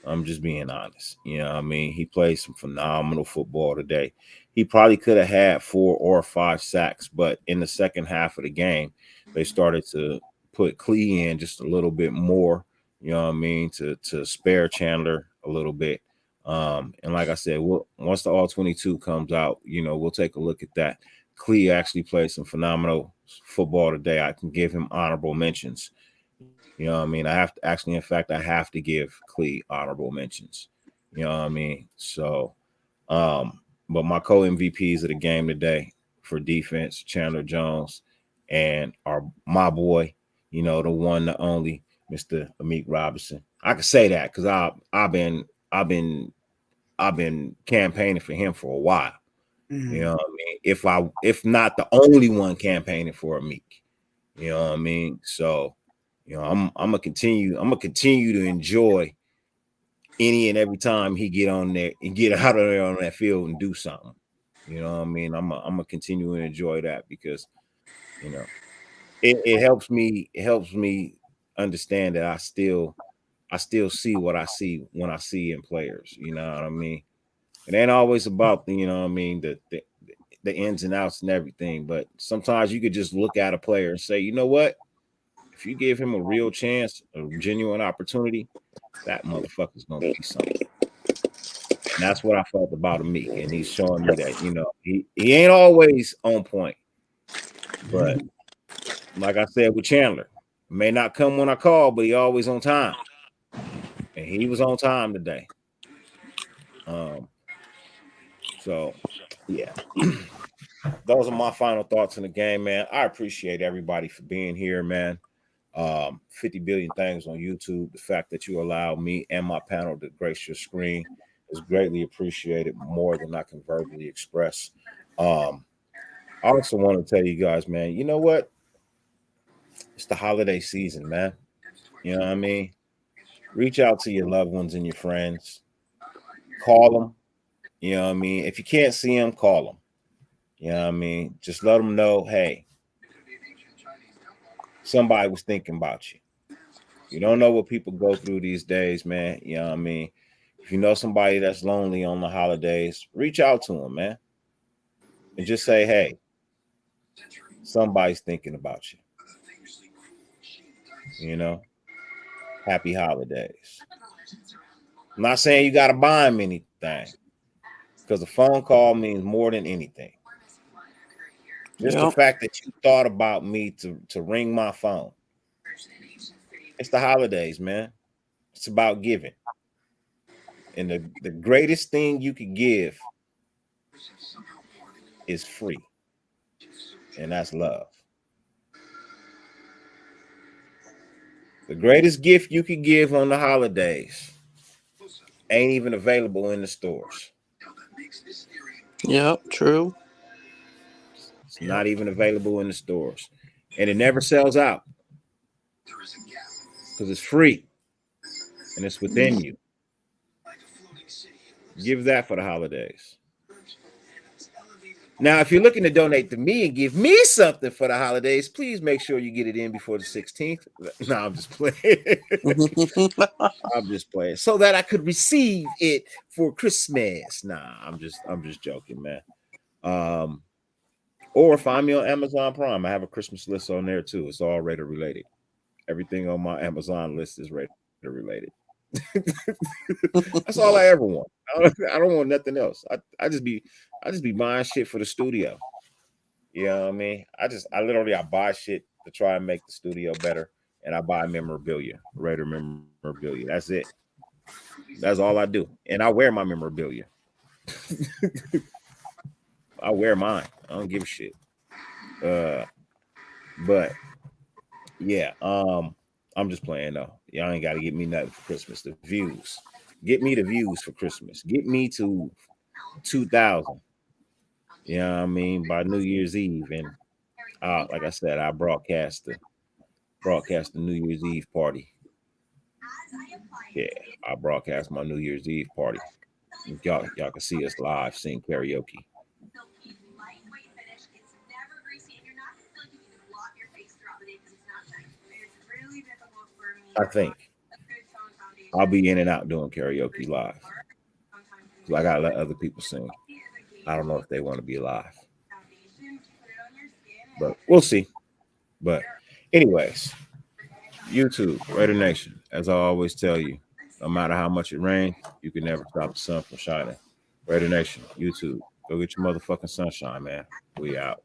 I'm just being honest. You know what I mean? He played some phenomenal football today. He probably could have had 4 or 5 sacks, but in the second half of the game, they started to put Klee in just a little bit more, you know what I mean, to spare Chandler a little bit. And like I said, once the All-22 comes out, we'll take a look at that. Klee actually played some phenomenal football today. I can give him honorable mentions. You know what I mean? I have to give Klee honorable mentions. You know what I mean? So, but my co-MVPs of the game today for defense, Chandler Jones, and my boy, the one, the only, Mr. Amik Robinson. I can say that because I've been campaigning for him for a while. Mm-hmm. You know what I mean? If not the only one campaigning for Amik. You know what I mean? So, I'm gonna continue to enjoy any and every time he get on there and get out of there on that field and do something. You know what I mean? I'm gonna continue to enjoy that because it helps me understand that I still see what I see when I see in players. You know what I mean? It ain't always about the ins and outs and everything, but sometimes you could just look at a player and say, you know what? If you give him a real chance, a genuine opportunity, that motherfucker's gonna be something. And that's what I felt about Amik, and he's showing me that he ain't always on point, but like I said with Chandler, may not come when I call, but he always on time, and he was on time today. So yeah. Those are my final thoughts in the game, man. I appreciate everybody for being here, man. 50 billion things on YouTube. The fact that you allow me and my panel to grace your screen is greatly appreciated, more than I can verbally express. I also want to tell you guys, man, you know what? It's the holiday season, man. You know what I mean? Reach out to your loved ones and your friends. Call them. You know what I mean? If you can't see them, call them. You know what I mean? Just let them know, hey, somebody was thinking about you. You don't know what people go through these days, man. You know what I mean? If you know somebody that's lonely on the holidays, reach out to them, man. And just say, hey, somebody's thinking about you. You know, happy holidays. I'm not saying you got to buy them anything, because a phone call means more than anything. Just the Yep. fact that you thought about me to ring my phone. It's the holidays, man. It's about giving. And the greatest thing you could give is free. And that's love. The greatest gift you could give on the holidays ain't even available in the stores. Yep. True. It's not even available in the stores. And it never sells out because it's free and it's within you. Give that for the holidays. Now, if you're looking to donate to me and give me something for the holidays, please make sure you get it in before the 16th. No, I'm just playing. I'm just playing so that I could receive it for Christmas. Nah, I'm just joking, man. Or find me on Amazon Prime. I have a Christmas list on there too. It's all Raider related. Everything on my Amazon list is Raider related. That's all I ever want. I don't want nothing else. I just be buying shit for the studio. You know what I mean? I literally buy shit to try and make the studio better, and I buy memorabilia, Raider memorabilia. That's it. That's all I do, and I wear my memorabilia. I wear mine. I don't give a shit. But yeah, I'm just playing though. Y'all ain't got to get me nothing for Christmas. The views. Get me the views for Christmas. Get me to 2,000. You know what I mean? By New Year's Eve. And like I said, I broadcast the New Year's Eve party. Yeah, I broadcast my New Year's Eve party. Y'all can see us live sing karaoke. I think I'll be in and out doing karaoke live. So I gotta let other people sing. I don't know if they want to be live, but we'll see. But anyways, YouTube, Raider Nation, as I always tell you, no matter how much it rains, you can never stop the sun from shining. Raider Nation, YouTube, go get your motherfucking sunshine, man. We out.